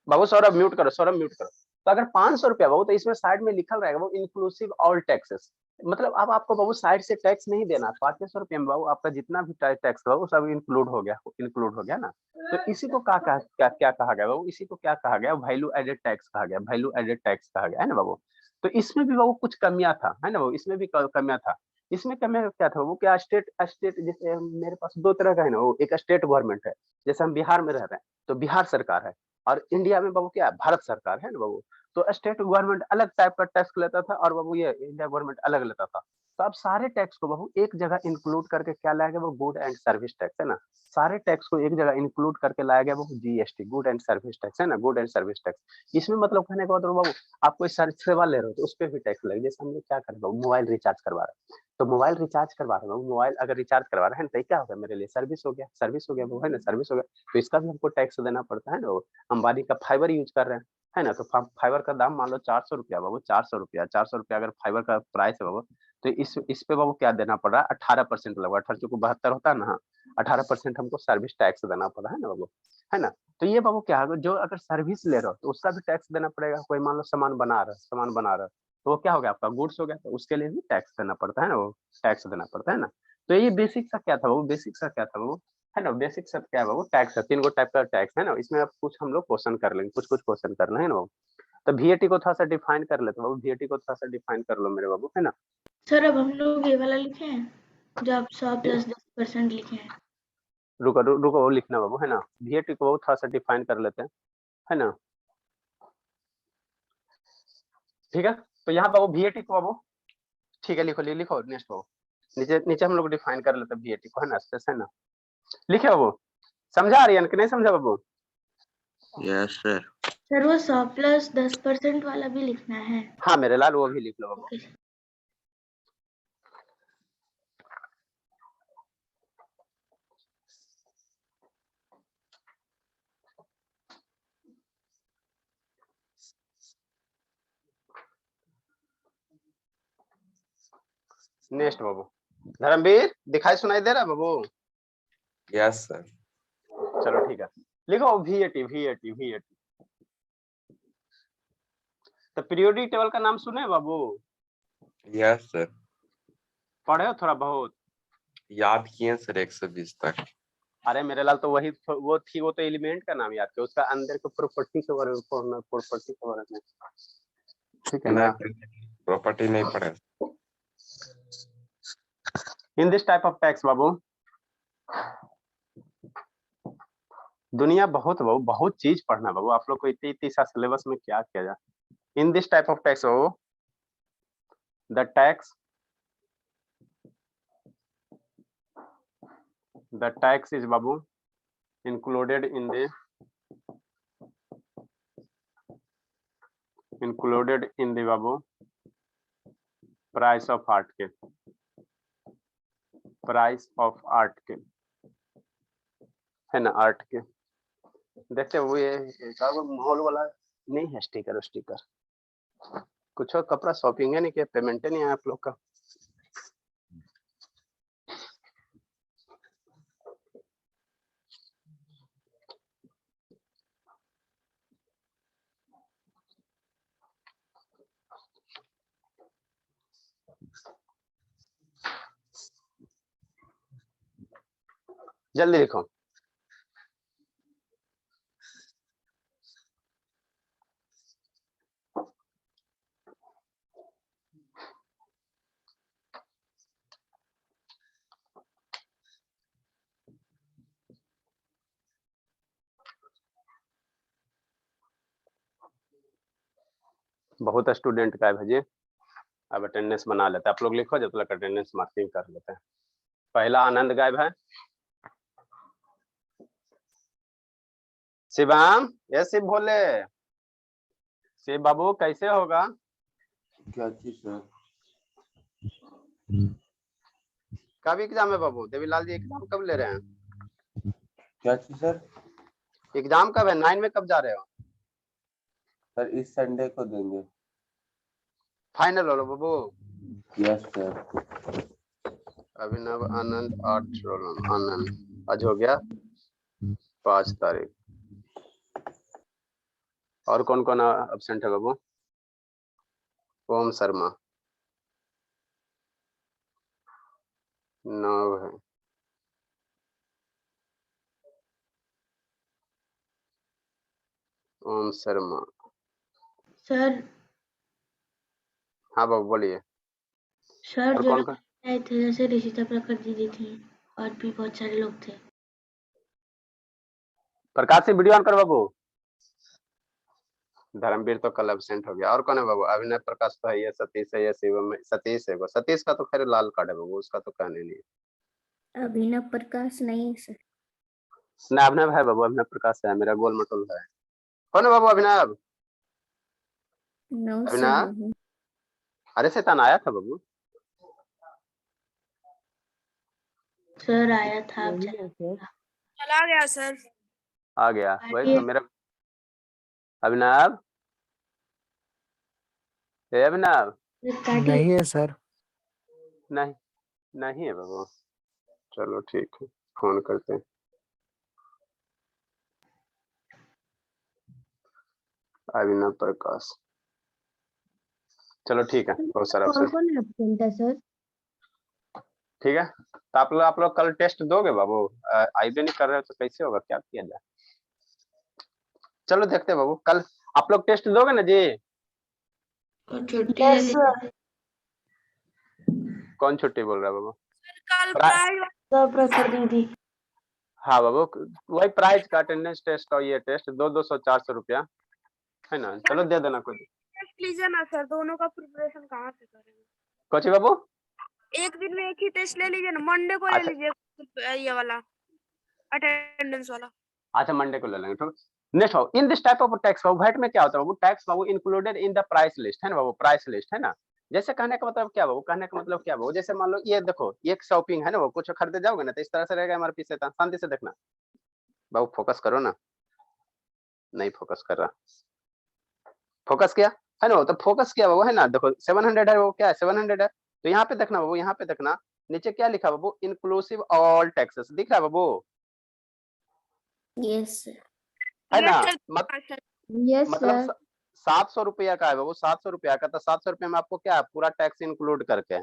बाबू, सौरभ म्यूट करो, सौरभ म्यूट करो। तो अगर 500 रुपया बाबू, तो इसमें साइड में लिखल रहेगा वो इंक्लूसिव ऑल टैक्सेस, मतलब अब आपको बाबू साइड से टैक्स नहीं देना, 500 रुपये में बाबू आपका जितना भी टैक्स था वो सब इंक्लूड हो गया, इंक्लूड हो गया ना। तो इसी को क्या कहा गया बाबू, इसी को क्या कहा गया, वैल्यू एडेड टैक्स कहा गया, वैल्यू एडेड टैक्स कहा गया, है ना बाबू। तो इसमें भी बाबू कुछ कमियां था, है ना बाबू, इसमें भी कमियां था। इसमें कमियां क्या था वो, क्या स्टेट जैसे मेरे पास दो तरह का है ना वो, एक स्टेट गवर्नमेंट है, जैसे हम बिहार में रह रहे हैं तो बिहार सरकार है, और इंडिया में बाबू क्या है, भारत सरकार है ना बाबू। तो स्टेट गवर्नमेंट अलग टाइप का टैक्स लेता था और बाबू ये इंडिया गवर्नमेंट अलग लेता था। तो अब सारे टैक्स को बाबू एक जगह इंक्लूड करके क्या लाया गया, वो गुड एंड सर्विस टैक्स, है ना। सारे टैक्स को एक जगह इंक्लूड करके लाया गया वो GST, good and service tax, है ना, गुड एंड सर्विस टैक्स। इसमें मतलब कहने का मतलब बाबू आप कोई सेवा ले रहे हो तो उस पर भी टैक्स लगे, जैसे हम लोग क्या कर रहे हो, मोबाइल रिचार्ज करवा रहे हैं, तो मोबाइल रिचार्ज करवा रहे हो, मोबाइल अगर रिचार्ज करवा रहे हैं तो क्या होगा, मेरे लिए सर्विस हो गया, सर्विस हो गया वो, है ना, सर्विस हो गया। तो इसका भी हमको टैक्स देना पड़ता है ना। अंबानी का फाइबर यूज कर रहे हैं, है ना, तो फाइबर का दाम मान लो 400 रुपया बाबू, 400 रुपया, 400 रुपया अगर फाइबर का प्राइस है बाबू, तो इस पे बाबू क्या देना पड़ रहा है, 18% लगभग, 18 को 72 होता है ना, 18% हमको सर्विस टैक्स देना पड़ रहा है ना बाबू, है ना। तो ये बाबू क्या है, जो अगर सर्विस ले रहे हो तो उसका भी टैक्स देना पड़ेगा। कोई मान लो सामान बना रहा है तो वो क्या हो गया, आपका गुड्स हो गया, तो उसके लिए भी टैक्स देना पड़ता है ना, वो टैक्स देना पड़ता है ना। तो ये बेसिक सा क्या था वो, बेसिक सा क्या था वो, है ना, बेसिक सब क्या है वो, टैक्स है, 3 गो टाइप का टैक्स है ना। इसमें अब कुछ हम लोग क्वेश्चन कर लेंगे, कुछ क्वेश्चन करना है ना। तो VAT को थोड़ा सा डिफाइन कर लेते बाबू, VAT को थोड़ा सा डिफाइन कर लो मेरे बाबू, है ना। सर अब हम लोग ये वाला लिखे हैं जो आप 100 + 10% लिखे हैं। रुको रुको वो लिखना बाबू, है ना। VAT को थोड़ा सा डिफाइन कर लेते हैं, है ना। ठीक है, तो यहाँ बाबू VAT को बाबू, ठीक है, लिखो लिखो नेक्स्ट बाबू, नीचे नीचे हम लोग डिफाइन कर लेते हैं VAT को, है ना, है ना। लिखे बाबू, समझा रही है कि नहीं समझा बाबू? Yes sir. सर वो 100 + 10% वाला भी लिखना है। हाँ मेरे लाल, वो भी लिख लो बाबू। ओके। नेक्स्ट बाबू, धर्मवीर दिखाई सुनाई दे रहा है बाबू? Yes sir. चलो ठीक है, लिखो VAT VAT VAT। तो पीरियोडिक टेबल का नाम सुने बाबू? यस सर, पढ़े हो थोड़ा बहुत? याद किए सर 120 तक। अरे मेरे लाल तो वही वो थी, वो तो एलिमेंट का नाम याद किया, उसका अंदर के प्रॉपर्टी के बारे में पढ़ना, प्रॉपर्टी के बारे में, ठीक है ना। प्रॉपर्टी नहीं पढ़े। In this type of tax बाबू, दुनिया बहुत बाबू, बहुत चीज पढ़ना बाबू, आप लोग को इतनी इतनी सा सिलेबस में क्या किया जाए। इन this type of tax Babu, the tax is Babu included in the Babu price of art के, प्राइस ऑफ आर्ट के, है ना, आर्ट के। देखते वो ये माहौल वाला नहीं है, स्टिकर स्टिकर कुछ और कपड़ा शॉपिंग है नहीं कि पेमेंट नहीं है आप लोग का। जल्दी लिखो। बहुत स्टूडेंट का है भैया, अब अटेंडेंस बना लेते हैं। आप लोग लिखो जब तक अटेंडेंस मार्किंग कर लेते हैं। पहला आनंद गायब है। शिवाम, ये शिव भोले, शिव बाबू कैसे होगा? क्या चीज सर? कब एग्जाम है बाबू? देवीलाल जी एग्जाम कब ले रहे हैं? क्या चीज सर? एग्जाम कब है? 9 में कब जा रहे हो? सर इस संडे को देंगे। फाइनल हो लो बाबू। Yes sir. Abhinav Anand 8 roll Anand, आज हो गया 5 तारीख। और कौन कौन एब्सेंट है बाबू? ओम शर्मा 9 है। ओम शर्मा। सर हाँ बाबू बोलिए। सर और जो कौन कौन? आए थे जैसे ऋषिता प्रकट दीदी थी और भी बहुत सारे लोग थे। प्रकाश से वीडियो ऑन करो बाबू। धर्मवीर तो कल एब्सेंट हो गया। और कौन है बाबू? अभिनय प्रकाश तो है, ये सतीश है, ये शिवम है, सतीश है। सतीश का तो खैर लाल कार्ड है बाबू, उसका तो कहने नहीं है। अभिनव प्रकाश नहीं सर। ना अभिनव है बाबू, अभिनव प्रकाश है, मेरा गोल मटोल है। कौन है बाबू अभिनव? नो सर अभिनव, नहीं। अरे शैतान आया था बाबू। सर आया था, आप नहीं है सर। चला गया सर। आ गया, वही आइए। तो मेरा। अभिनव, ए अभिनव। काटिए। नहीं है सर। नहीं, नहीं है बाबू। चलो ठीक है, फोन करते हैं। अभिनव प्रकाश, चलो ठीक है, बहुत सारा कौन ऑप्शन। कौन एब्सेंट है सर? ठीक है, तो आप लोग कल टेस्ट दोगे बाबू? आई भी नहीं कर रहे हो तो कैसे होगा, क्या किया जाए? चलो देखते हैं बाबू, कल आप लोग टेस्ट दोगे ना जी? और छुट्टी ले ली। कौन छुट्टी बोल रहा है बाबू? कल प्रा- प्रोफेसर दीदी हाँ बाबू, वही प्राइस का अटेंडेंस टेस्ट और ये टेस्ट 200-400 रुपया है ना। चलो दे देना कोई। टेस्ट लीजिए ना सर, दोनों का प्रिपरेशन कहाँ से करेंगे? कोची बाबू? एक दिन में एक ही टेस्ट ले लीजिए ना, मंडे को ले अच्छा। लीजिए ये वाला अटेंडेंस वाला। अच्छा मंडे को ले लेंगे। ठीक, नेक्स्ट बाबू, in this type of tax बाबू, वैट में क्या होता है बाबू? टैक्स बाबू included in the price list, है ना बाबू? प्राइस लिस्ट है ना। जैसे कहने का मतलब क्या बाबू? कहने का मतलब क्या बाबू? जैसे मान लो ये देखो, ये एक शॉपिंग है ना, वो कुछ खरीदे जाओगे ना तो इस तरह से रहेगा एमआरपी से। शांति से देखना बाबू, फोकस करो ना। नहीं फोकस कर रहा, फोकस किया है ना, तो फोकस किया बाबू है ना। देखो 700 है, वो क्या है 700 है। तो यहाँ पे देखना बाबू, यहाँ पे देखना नीचे क्या लिखा बाबू? इंक्लूसिव ऑल टैक्सेस, दिख रहा है बाबू? Yes sir. है ना। यस मतलब सर। 700 रुपया का है बाबू, 700 रुपया का। तो 700 रुपये में आपको क्या है? पूरा टैक्स इंक्लूड करके,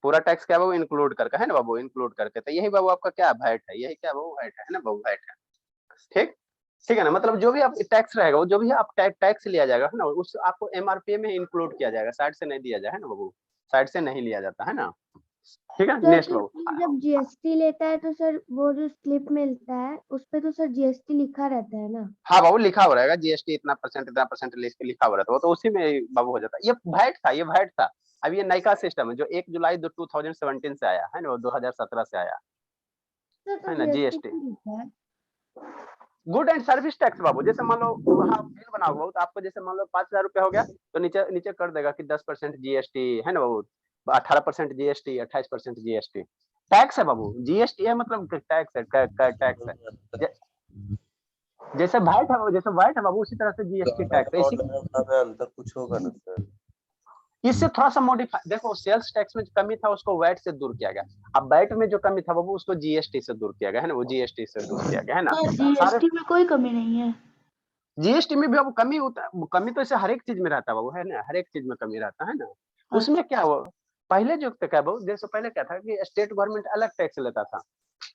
पूरा टैक्स क्या बाबू? इंक्लूड करके, है ना बाबू? इंक्लूड करके। तो यही बाबू आपका क्या वैट है, यही क्या बाबू? वैट है ना बाबू, वैट है। ठीक, ठीक है ना। मतलब जो भी आप टैक्स रहेगा, जो भी आप टैक्स लिया जाएगा है ना, उस आपको एमआरपी में इंक्लूड किया जाएगा, साइड से नहीं दिया जाए, है ना बाबू? साइड से नहीं लिया जाता है ना। ठीक है, सर नेक्स्ट तो बाबू। जब जीएसटी लेता है तो सर वो जो स्लिप मिलता है उस पे तो सर जीएसटी लिखा रहता है ना? हाँ बाबू, लिखा हुआ रहेगा जीएसटी इतना परसेंट लिख के लिखा हुआ रहता है, वो तो उसी में बाबू हो जाता है। ये वैट था, ये वैट था। अब ये नयका सिस्टम है जो 1 जुलाई 2017 से आया है ना, वो 2017 से आया सर तो है ना, जीएसटी जीएसटी। क्यों लिखा है? गुड एंड सर्विस टैक्स बाबू। जैसे मान लो वहाँ बिल बनाओगे बाबू, तो आपको जैसे मान लो 5,000 रुपया हो गया, तो नीचे नीचे कर देगा कि 10% जीएसटी, है ना बाबू? 18% जीएसटी, 28% जीएसटी। टैक्स है बाबू, जीएसटी है मतलब टैक्स है, टैक्स है। जैसे वैट है बाबू, जैसे वैट है बाबू, उसी तरह से जीएसटी टैक्स है। इसी में अंतर कुछ होगा ना सर? इससे थोड़ा सा मॉडिफाई, देखो सेल्स टैक्स में जो कमी था उसको वैट से दूर किया गया। अब वैट में जो कमी था बाबू, उसको जीएसटी से दूर किया गया, है ना? वो जीएसटी से दूर किया गया, है ना। जीएसटी में कोई कमी नहीं है। जीएसटी में भी अब कमी होता, कमी तो ऐसे हर एक चीज में रहता है बाबू, है ना। हर एक चीज में कमी रहता है ना। उसमें क्या हो, पहले जो क्या बाबू, जैसे पहले क्या था कि स्टेट गवर्नमेंट अलग टैक्स लेता था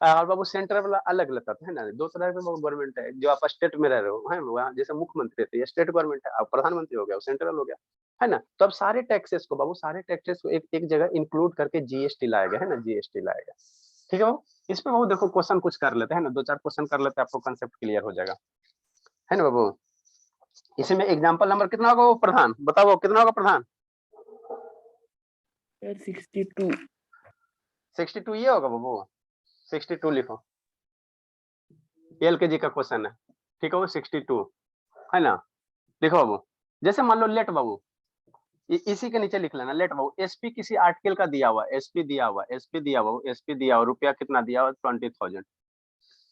और बाबू सेंट्रल वाला अलग लेता था, है ना। दो तरह के गवर्नमेंट है। जो आप स्टेट में रह रहे हो है वहाँ, जैसे मुख्यमंत्री थे, स्टेट गवर्नमेंट है। अब प्रधानमंत्री हो गया, सेंट्रल हो गया, है ना। तो अब सारे टैक्सेस को बाबू, सारे टैक्सेस को एक जगह इंक्लूड करके जीएसटी लाया गया, है ना। जीएसटी लाया गया, ठीक है बाबू। इस पे बाबू देखो क्वेश्चन कुछ कर लेते हैं ना, 2-4 क्वेश्चन कर लेते हैं, आपको कंसेप्ट क्लियर हो जाएगा, है ना बाबू। इसमें एग्जाम्पल नंबर कितना होगा वो प्रधान? बताओ कितना होगा प्रधान? 62। 62 ये होगा बाबू, 62 लिखो। एलकेजी का क्वेश्चन है, ठीक है वो 62 है ना। लिखो बाबू, जैसे मान लो लेट बाबू, इसी के नीचे लिख लेना लेट बाबू। एसपी किसी आर्टिकल का दिया हुआ, एसपी दिया हुआ, एसपी दिया हुआ, एसपी दिया हुआ, रुपया कितना दिया हुआ? 20,000।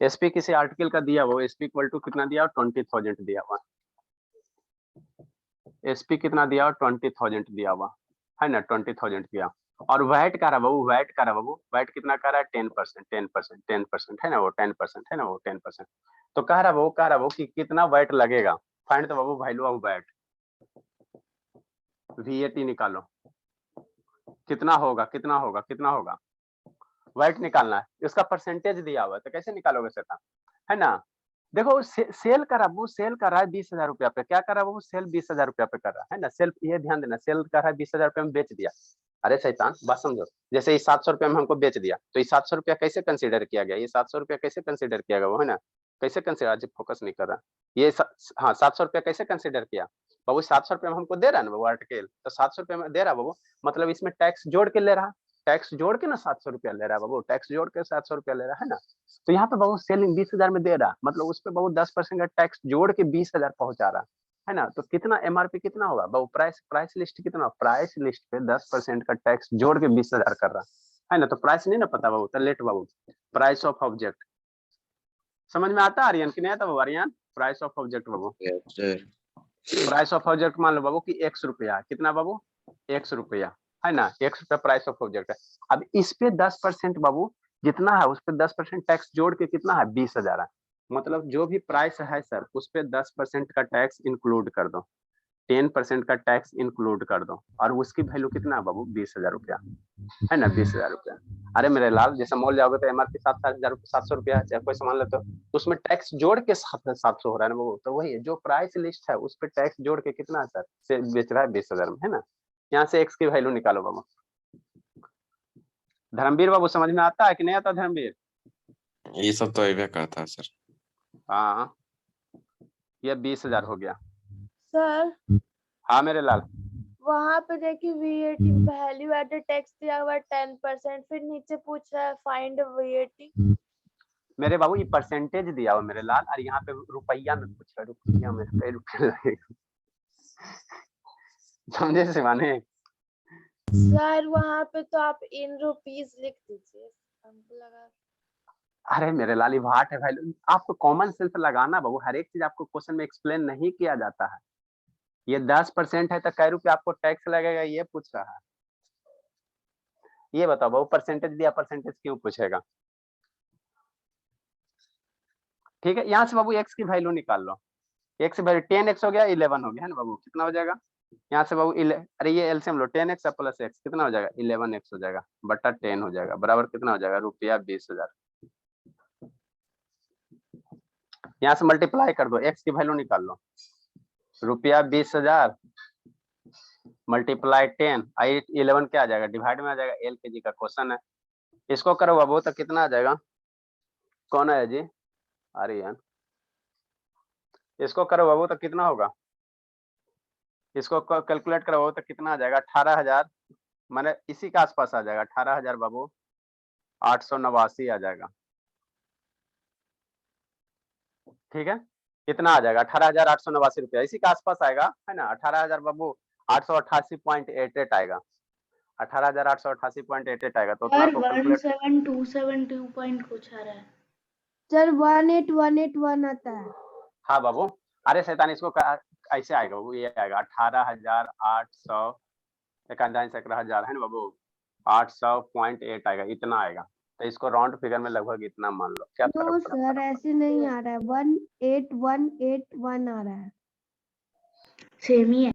एसपी किसी आर्टिकल का दिया हुआ, एसपी इक्वल टू कितना दिया हुआ? 20,000 दिया हुआ। एसपी कितना दिया हुआ? 20,000 दिया हुआ, है ना। 20,000 दिया। और वैट का रहा बाबू, वैट का रहा बाबू, वैट कितना कर रहा है? 10%, 10%, 10% है ना वो, 10% है ना वो, 10%। तो कह रहा वो, कह रहा वो कि कितना वैट लगेगा? फाइंड द बाबू वैल्यू ऑफ वैट, वीएटी निकालो। कितना होगा, कितना होगा, कितना होगा? वैट निकालना है, इसका परसेंटेज दिया हुआ है, तो कैसे निकालोगे सर? है ना। देखो सेल कर रहा, वो सेल कर रहा है 20,000 रुपया पे। क्या कर रहा है वो? सेल 20,000 रुपया पे कर रहा है ना। सेल, ये ध्यान देना, सेल कर रहा है 20,000 रुपया में बेच दिया। अरे शैतान, बात समझो। जैसे ये 700 रुपया में हमको बेच दिया, तो ये 700 रुपया कैसे कंसीडर किया गया? ये 700 रुपया कैसे कंसीडर किया गया वो, है ना। कैसे कंसीडर, आज फोकस नहीं कर रहा। ये हाँ 700 रुपया कैसे कंसीडर किया बाबू? 700 रुपया में हमको दे रहा है ना बाबू आर्टिकल, तो 700 रुपया में दे रहा बाबू, मतलब इसमें टैक्स जोड़ के ले रहा, टैक्स जोड़ के ना 700 रुपया ले रहा है बाबू, टैक्स जोड़ के 700 रुपया ले रहा है ना। तो यहाँ पे बाबू सेलिंग 20,000 में दे रहा, मतलब उस पे बाबू 10% का टैक्स जोड़ के 20,000 पहुंचा रहा है ना। तो कितना एमआरपी कितना होगा बाबू? प्राइस लिस्ट कितना? प्राइस लिस्ट पे 10% का टैक्स जोड़ के 20,000 कर रहा है ना। तो प्राइस नहीं ना पता बाबू, तो लेट बाबू, प्राइस ऑफ ऑब्जेक्ट समझ में आता आर्यन कि नहीं आता बाबू? आर्यन, प्राइस ऑफ ऑब्जेक्ट बाबू, प्राइस ऑफ ऑब्जेक्ट मान लो बाबू कि 100 रुपया, कितना बाबू? 100 रुपया, है ना। 100 रुपया प्राइस ऑफ ऑब्जेक्ट है। अब इस पे 10% बाबू जितना है उस पे 10% टैक्स जोड़ के कितना है? 20,000 है। मतलब जो भी प्राइस है सर, उस पे 10% का टैक्स इंक्लूड कर दो, 10% का टैक्स इंक्लूड कर दो, और उसकी वैल्यू कितना है बाबू? 20,000 रुपया, है ना। 20,000 रुपया। अरे मेरे लाल, जैसे मॉल जाओगे तो एमआरपी 7,000 चाहे कोई सामान लेते हो तो उसमें टैक्स जोड़ के 700 हो रहा है ना वो, तो वही है जो प्राइस लिस्ट है उस पर टैक्स जोड़ के कितना है सर, से बेच रहा है 20,000 में, है ना। यहाँ से एक्स की वैल्यू निकालो बाबू। धर्मवीर बाबू समझ में आता है कि नहीं आता धर्मवीर? ये सब तो अभी करता है सर। हाँ, ये 20,000 हो गया। सर हाँ मेरे लाल, वहां पे देखिए वीएटी वैल्यू एडेड टैक्स दिया हुआ है 10%, फिर नीचे पूछ रहा है फाइंड वीएटी। मेरे बाबू ये परसेंटेज दिया हुआ मेरे लाल, और यहाँ पे रुपया में पूछ रहा है, रुपया में कई रुपया लगेगा समझे शिवानी? सर वहां पे तो आप इन रुपीस लिख दीजिए, हमको लगा। अरे मेरे लाल ये वाट है वैल्यू, आपको कॉमन सेंस लगाना बाबू, हर एक चीज आपको क्वेश्चन में एक्सप्लेन नहीं किया जाता है। ये 10% है तो कै रुपया आपको टैक्स लगेगा ये पूछ रहा है। ये बताओ बाबू, परसेंटेज दिया, परसेंटेज क्यों पूछेगा? ठीक है, यहाँ से बाबू एक्स की वैल्यू निकाल लो। एक्स वैल्यू 10x हो गया, 11 हो गया, है ना बाबू? कितना हो जाएगा यहाँ से बाबू? अरे ये एलसीएम लो, 10x प्लस x कितना हो जाएगा? 11x हो जाएगा बटा 10 हो जाएगा, बराबर कितना हो जाएगा? रुपया 20,000। यहाँ से मल्टीप्लाई कर दो, x की वैल्यू निकाल लो। रुपया 20,000 मल्टीप्लाई 10, 11 क्या आ जाएगा? डिवाइड में आ जाएगा, एल के जी का क्वेश्चन है। इसको करो बाबू तो कितना आ जाएगा? कौन है जी? अरे यार, इसको करो बाबू तो कितना होगा? इसको कैलकुलेट करो बाबू तो कितना आ जाएगा? 18,000, माने इसी के आसपास आ जाएगा। 18,000 बाबू 889 आ जाएगा। ठीक है, कितना आ जाएगा? 18,889 रुपया, इसी के आसपास आएगा, है ना। 18,000 बाबू 888.88 आएगा। 18,888.88 आएगा। तो उतना सर को कैलकुलेट, 17272 पॉइंट कुछ आ रहा है। सर 18181 आता है। हाँ बाबू, अरे शैतान, इसको ऐसे आएगा बाबू, ये आएगा 18,800 11,000 है ना बाबू, 800.8 आएगा, इतना आएगा। तो इसको राउंड फिगर में लगभग इतना मान लो, क्या नो फर्क पड़ा? सर ऐसे नहीं आ रहा है, 18181 आ रहा है। सेम ही है।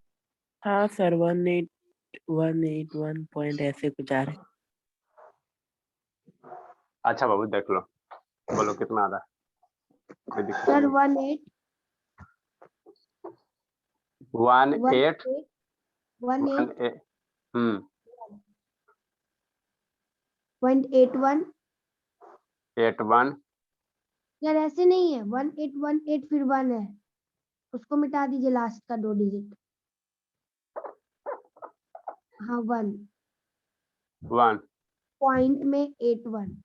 हाँ सर 18181 पॉइंट ऐसे कुछ आ रहा है। अच्छा बाबू देख लो, बोलो कितना आ रहा है? कोई दिक्कत सर नहीं। 18 18 18 81 यार ऐसे नहीं है, 1818 फिर 1 है, उसको मिटा दीजिए लास्ट का 2 डिजिट। हाँ 1 पॉइंट में 81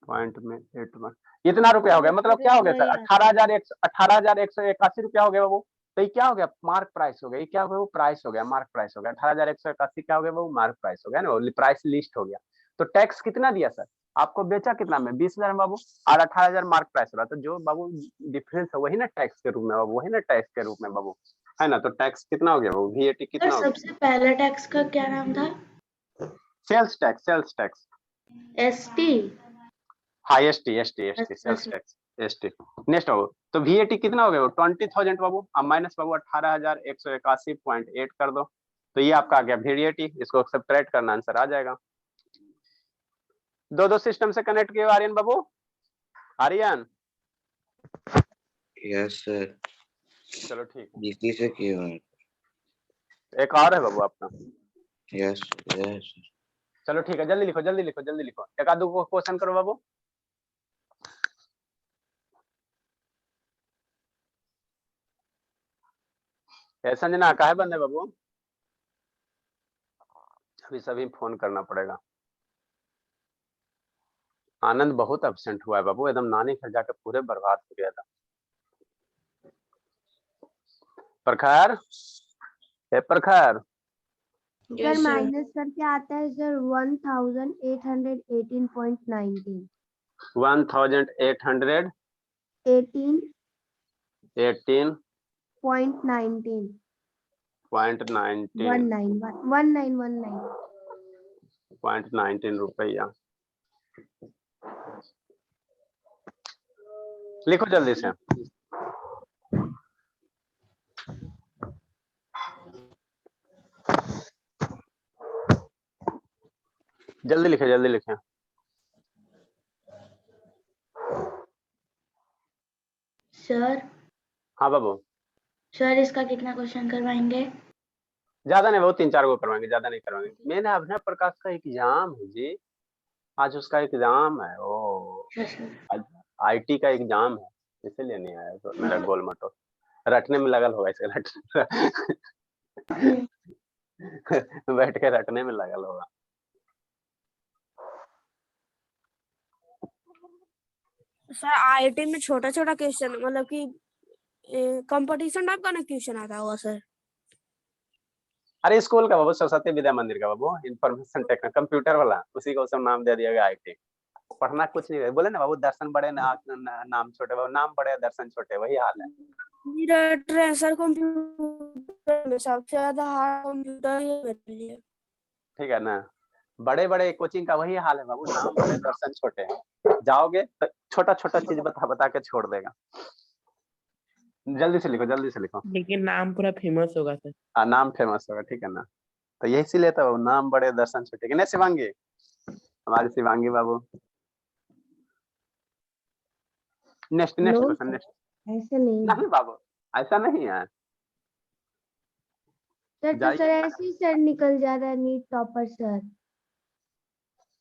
पॉइंट में 81 इतना रुपया हो गया। मतलब क्या हो गया सर? 18,181 रुपया हो गया बाबू। तो ये क्या हो गया? मार्क प्राइस हो गया। ये क्या हो गया? वो प्राइस हो गया, मार्क प्राइस हो गया। 18,181 क्या हो गया बाबू? मार्क प्राइस हो गया ना, प्राइस लिस्ट हो गया। तो टैक्स कितना दिया सर? आपको बेचा कितना में? 20,000 बाबू, और 18,000 मार्क प्राइस हो रहा। तो जो बाबू डिफरेंस है वही ना टैक्स के रूप में बाबू, वही ना टैक्स के रूप में बाबू, है ना। तो टैक्स कितना हो गया बाबू? VAT कितना हो गया? सबसे पहला टैक्स का क्या नाम था? Sales tax, sales tax. ST. हाँ ST, sales tax, ST. Next बाबू, तो VAT कितना हो गया? 20,000 बाबू, अब माइनस बाबू 18,181.8 कर दो, तो ये आपका आ गया VAT। इसको सब्ट्रैक्ट करना, आंसर आ जाएगा। दो सिस्टम से कनेक्ट किए आर्यन बाबू। आर्यन, यस सर, चलो ठीक है। जीसी से किए हुए हैं। एक और है बाबू आपका। यस यस चलो ठीक है, जल्दी लिखो, जल्दी लिखो, जल्दी लिखो। एक आध दो क्वेश्चन करो बाबू। संजना काहे बंद है बाबू? अभी सभी फोन करना पड़ेगा। आनंद बहुत एब्सेंट हुआ है बाबू, एकदम नानी घर जाकर पूरे बर्बाद हो गया था। प्रखर, प्रखर, सर माइनस करके आता है सर 1818.19 1818 18.19 19 रुपया। लिखो जल्दी से। जल्दी लिखे, जल्दी लिखे। सर हाँ बाबू, सर इसका कितना क्वेश्चन करवाएंगे? ज्यादा नहीं, वो 3-4 को करवाएंगे, ज्यादा नहीं करवाएंगे। मैंने अभिनव प्रकाश का एग्जाम है जी, आज उसका एग्जाम है। ओ अच्छा सर। आज आईटी का एग्जाम है, इसीलिए नहीं आया। तो मेरा गोल मटो रटने में लगल होगा, इसे बैठ के रटने में लगल होगा। सर आईआईटी में छोटा छोटा क्वेश्चन मतलब कि कंपटीशन टाइप का ना क्वेश्चन आता होगा सर? अरे स्कूल का बाबू, सरस्वती विद्या मंदिर का बाबू, इंफॉर्मेशन टेक्नोलॉजी कंप्यूटर वाला, उसी को सब नाम दे दिया गया आईटी। पढ़ना कुछ नहीं है, बोले ना बाबू, दर्शन बड़े नाम छोटे बाबू, नाम बड़े दर्शन छोटे, वही हाल है। मेरा सर कंप्यूटर में सबसे ज्यादा हार्ड कंप्यूटर ही है मेरे लिए। ठीक है ना, बड़े बड़े कोचिंग का वही हाल है बाबू, नाम बड़े दर्शन छोटे हैं। जाओगे तो छोटा छोटा चीज बता बता के छोड़ देगा। जल्दी से लिखो, जल्दी से लिखो। लेकिन नाम पूरा फेमस होगा सर। हाँ, नाम फेमस होगा, ठीक है ना। तो यही इसीलिए तो नाम बड़े दर्शन छोटे, कि नहीं शिवांगी, हमारी शिवांगी बाबू। Next no question, next. ऐसे नहीं नहीं बाबू, ऐसा नहीं है। सर, तो सर ऐसे ही सर निकल जा रहा है नीट टॉपर सर।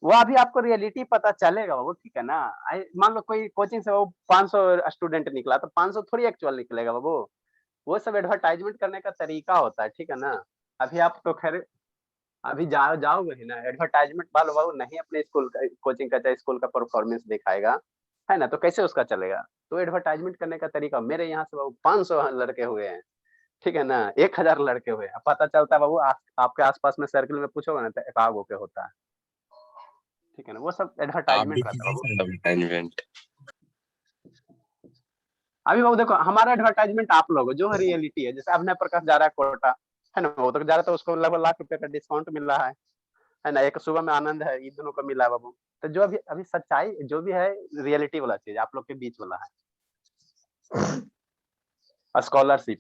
वो अभी आपको रियलिटी पता चलेगा बाबू, ठीक है ना। मान लो कोई कोचिंग से वो 500 स्टूडेंट निकला, तो 500 थोड़ी एक्चुअल निकलेगा बाबू। वो सब एडवर्टाइजमेंट करने का तरीका होता है, ठीक है ना। अभी आप तो खैर अभी जाओगे ही ना, एडवर्टाइजमेंट वालों बाबू नहीं अपने स्कूल का, कोचिंग का चाहे स्कूल का परफॉर्मेंस दिखाएगा, है ना, तो कैसे उसका चलेगा। तो एडवर्टाइजमेंट करने का तरीका, मेरे यहाँ से बाबू 500 लड़के हुए हैं, ठीक है ना, 1000 लड़के हुए हैं, पता चलता है बाबू। आपके आसपास में सर्किल में पूछोगे ना, तो एकागो के होता है, ठीक है ना। वो सब आप भी एडवर्टाइजमेंट रहता है बाबू। कीजिए एडवर्टाइजमेंट। अभी बाबू देखो, हमारा एडवर्टाइजमेंट आप लोग जो रियलिटी है, जैसे अभिनव प्रकाश जा रहा है कोटा, है ना, वो तो जा रहा है, तो उसको लगभग ₹1,00,000 का डिस्काउंट मिल रहा है ना। एक सुबह में आनंद है, ये दोनों को मिला है बाबू। तो जो अभी अभी सच्चाई जो भी है, रियलिटी वाला चीज आप लोग के बीच वाला है। स्कॉलरशिप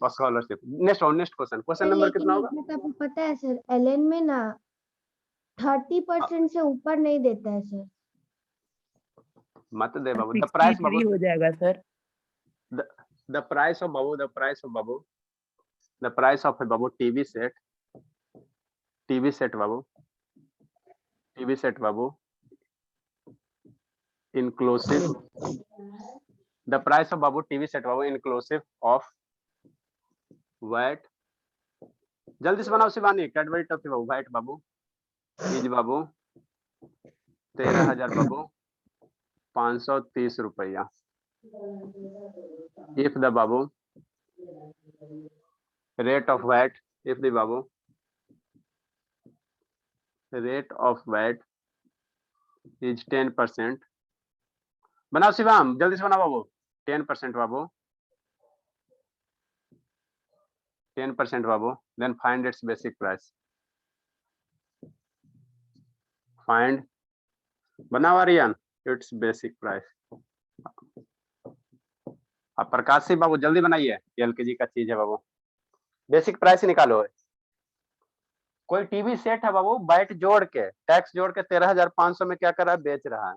नेक्स्ट क्वेश्चन नंबर कितना होगा? लेकिन आपको पता है सर, एलएन में ना 30% से ऊपर नहीं देता है सर। मत दे बाबू। द 63 प्राइस बाबू, हो जाएगा सर। द प्राइस ऑफ बाबू, द प्राइस ऑफ बाबू, द प्राइस ऑफ बाबू टीवी सेट बाबू, टीवी सेट बाबू inclusive, the price of babu TV set बाबू inclusive of VAT। जल्दी से बनाओ शिवानी, कैडबरी टॉफी बाबू, VAT बाबू इज बाबू 13,000 बाबू 530 रुपया। if the Babu rate of VAT, if the Babu rate of VAT is 10%, बनाओ शिवाम, जल्दी से बनाओ बाबू। 10% बाबू, 10% बाबू, then find its basic price, find, बनाओ आर्यन, its basic price। अब प्रकाश सिंह बाबू जल्दी बनाइए, एलकेजी का चीज है बाबू, बेसिक प्राइस निकालो। कोई टीवी सेट है बाबू, बैट जोड़ के टैक्स जोड़ के 13,500 में क्या कर रहा है, बेच रहा है,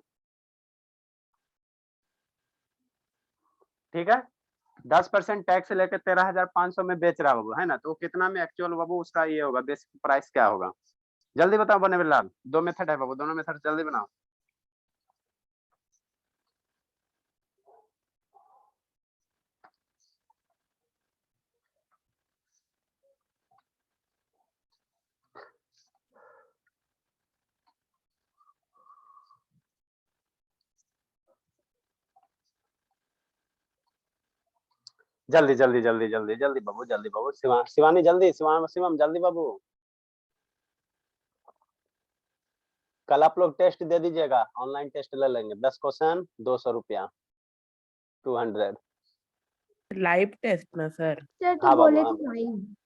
ठीक है। 10% टैक्स लेके 13,500 में बेच रहा बाबू, है ना। तो कितना में एक्चुअल बाबू उसका ये होगा, बेसिक प्राइस क्या होगा, जल्दी बताओ बने लाल। 2 मेथड है बाबू, दोनों मेथड जल्दी बनाओ। जल्दी जल्दी जल्दी जल्दी जल्दी बाबू, जल्दी बाबू। शिवानी जल्दी, शिवम जल्दी बाबू। कल आप लोग टेस्ट दे दीजिएगा, ऑनलाइन टेस्ट ले लेंगे। 10 क्वेश्चन 200 रुपया, 200। लाइव टेस्ट ना सर? सर तो हाँ बाबू, बोले हाँ थे लाइव।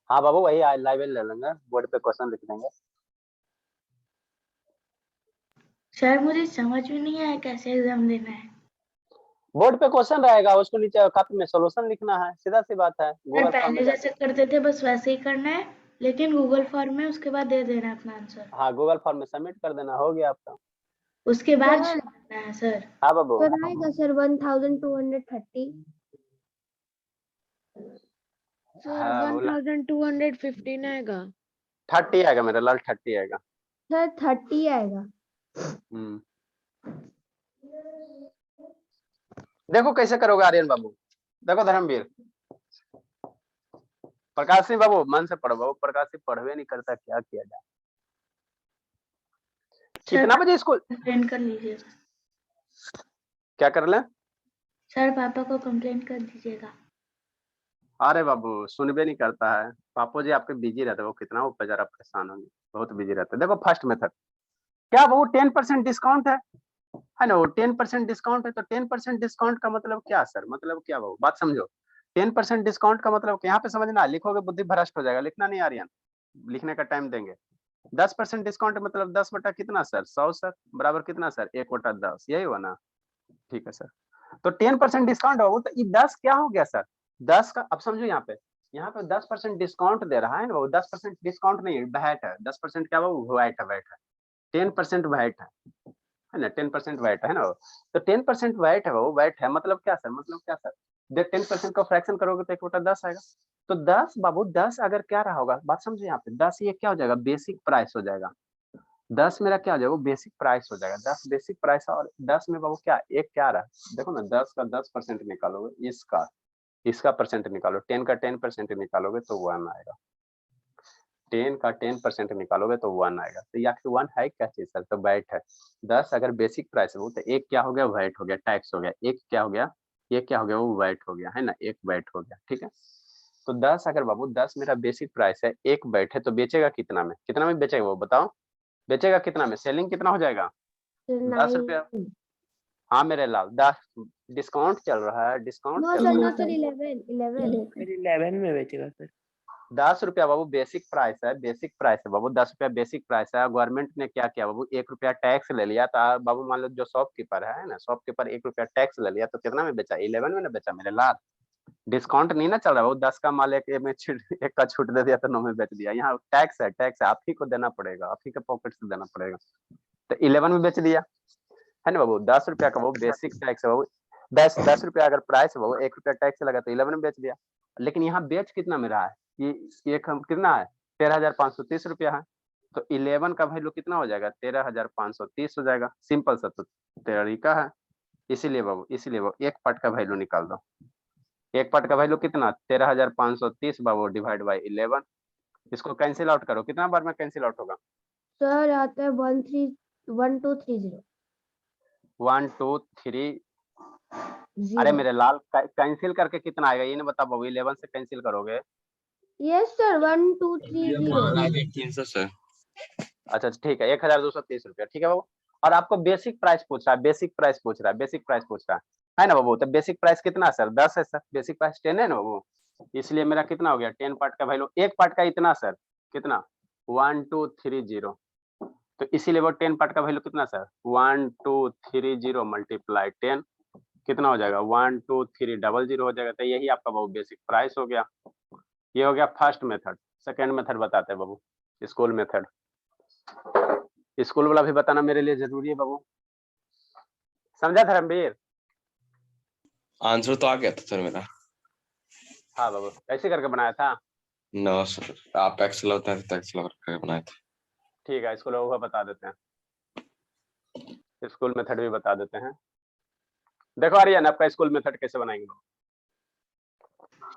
हाँ बाबू, वही लाइव ले लेंगे, बोर्ड पे क्वेश्चन लिख देंगे। सर मुझे समझ में नहीं आया कैसे एग्जाम देना है। बोर्ड पे क्वेश्चन रहेगा, उसको नीचे कॉपी में सॉल्यूशन लिखना है, सीधा सी बात है। सर गूगल फॉर्म पहले में जैसे करते थे बस वैसे ही करना है, लेकिन गूगल फॉर्म में उसके बाद दे देना अपना आंसर। हाँ, गूगल फॉर्म में सबमिट कर देना, हो गया आपका। उसके बाद सर करना है सर। हाँ बाबू, सर आएगा सर 1230। सर हाँ, बोला। 1215 आएगा। 30 आएगा मेरा लाल, 30 आएगा। सर 30 आएगा। हम्म। देखो कैसे करोगे आर्यन बाबू, देखो धर्मवीर, प्रकाश सिंह बाबू मन से पढ़ो बाबू, प्रकाश सिंह पढ़वे नहीं करता, क्या किया जाए। कितना बजे स्कूल, कंप्लेन कर लीजिएगा। क्या कर ले? सर पापा को कंप्लेन कर दीजिएगा। अरे बाबू सुनबे नहीं करता है, पापा जी आपके बिजी रहते हैं, वो कितना वो बेचारा परेशान होंगे, बहुत बिजी रहते हैं। देखो फर्स्ट मेथड क्या बाबू, 10% डिस्काउंट है ना, वो 10% डिस्काउंट है, तो 10% डिस्काउंट का मतलब क्या सर, मतलब क्या बाबू, बात समझो। 10% डिस्काउंट का मतलब यहाँ पे समझना, लिखोगे बुद्धि भ्रष्ट हो जाएगा, लिखना नहीं आर्यन, लिखने का टाइम देंगे। 10% डिस्काउंट मतलब 10 बटा कितना सर, 100 सर, बराबर कितना सर, 1 बटा 10, यही हुआ ना, ठीक है सर। तो 10% डिस्काउंट होगा, तो ये 10 क्या हो गया सर, 10 का, अब समझो यहाँ पे 10% डिस्काउंट दे रहा है ना वो, 10% डिस्काउंट नहीं वैट है, 10% क्या वो वैट है, 10% वैट है ना, 10% वैट है ना वो, तो 10% वैट है वो, वैट है मतलब क्या सर, मतलब क्या सर, देख 10% का फ्रैक्शन करोगे तो 1 बटा 10 आएगा, तो 10 बाबू 10 अगर क्या रहा होगा, बात समझो यहाँ पे 10 ये क्या हो जाएगा, बेसिक प्राइस हो जाएगा, 10 मेरा क्या हो जाएगा, वो बेसिक प्राइस हो जाएगा, 10 बेसिक प्राइस, और 10 में बाबू क्या एक क्या रहा, देखो ना 10 का 10% निकालोगे, इसका परसेंट निकालो, 10 का 10% निकालोगे तो 1 आएगा, 10 का 10% निकालोगे तो 1 आएगा, तो ये आखिर 1 है क्या चीज सर, तो वैट है। 10 अगर बेसिक प्राइस है वो, तो एक क्या हो गया, वैट हो गया, टैक्स हो गया, एक क्या हो गया, ये क्या हो गया, वो वैट हो गया, है ना, एक वैट हो गया, ठीक है। तो 10 अगर बाबू 10 मेरा बेसिक प्राइस है, एक वैट है, तो बेचेगा कितना में, कितना में बेचेगा वो बताओ, बेचेगा कितना में, सेलिंग कितना हो जाएगा, 10 रुपया। हाँ मेरे लाल, 10 डिस्काउंट चल रहा है, डिस्काउंट नो चल सर, रहा नो है, सर, 11 फिर 11 में बेचेगा सर। 10 रुपया बाबू बेसिक प्राइस है, बेसिक प्राइस है बाबू, 10 रुपया बेसिक प्राइस है, गवर्नमेंट ने क्या किया बाबू, 1 रुपया टैक्स ले लिया, तो बाबू मान लो जो शॉपकीपर है ना, शॉपकीपर 1 रुपया टैक्स ले लिया, तो कितना में बेचा, 11 में ना बेचा मेरे लाल, डिस्काउंट नहीं ना चल रहा, वो 10 का माल एक में एक का छूट दे दिया तो 9 में बेच दिया, यहाँ टैक्स है, टैक्स है, आप ही को देना पड़ेगा, आप ही के पॉकेट से देना पड़ेगा, तो 11 में बेच दिया, है ना बाबू, 10 रुपया का वो बेसिक टैक्स है बाबू, 10 रुपया अगर प्राइस है बाबू, 1 रुपया टैक्स लगा तो 11 में बेच दिया, लेकिन यहाँ बेच कितना में रहा है, ये एक कितना है, 13,530 रुपया है, तो 11 का वैल्यू कितना हो जाएगा, 13,530 हो जाएगा, सिंपल सा तो तरीका है, इसीलिए बाबू एक पार्ट का वैल्यू निकाल दो, एक पार्ट का वैल्यू कितना, 13,530 बाबू डिवाइड बाई 11, इसको कैंसिल आउट करो, कितना बार में कैंसिल आउट होगा, सर आता है 1230। 1 2 3, अरे मेरे लाल कैंसिल करके कितना आएगा ये नहीं बता बाबू, 11 से कैंसिल करोगे, यस सर, 1230। 300 सर। अच्छा ठीक है, 1,230 रुपया, ठीक है बाबू, और आपको बेसिक प्राइस पूछ रहा है, बेसिक प्राइस पूछ रहा है ना बाबू, तो बेसिक प्राइस कितना सर, 10 है सर, बेसिक प्राइस 10 है ना बाबू, इसलिए मेरा कितना हो गया, 10 पार्ट का वैल्यू, एक पार्ट का इतना सर, कितना 1230, तो इसीलिए वो 10 पार्ट का वैल्यू कितना सर, 1230 मल्टीप्लाई 10 कितना हो जाएगा, 12300 हो जाएगा, तो यही आपका बाबू बेसिक प्राइस हो गया, ये हो गया फर्स्ट मेथड। सेकंड मेथड बताते हैं बाबू, स्कूल मेथड, स्कूल वाला भी बताना मेरे लिए जरूरी है बाबू, समझा धर्मवीर, आंसर तो आ गया था सर मेरा। हाँ बाबू ऐसे करके बनाया था, नो सर, आप एक्सेल होता है तो एक्सेल करके बनाए थे। ठीक है स्कूल वो बता देते हैं, स्कूल मेथड भी बता देते हैं, देखो आर्यन आपका स्कूल मेथड कैसे बनाएंगे,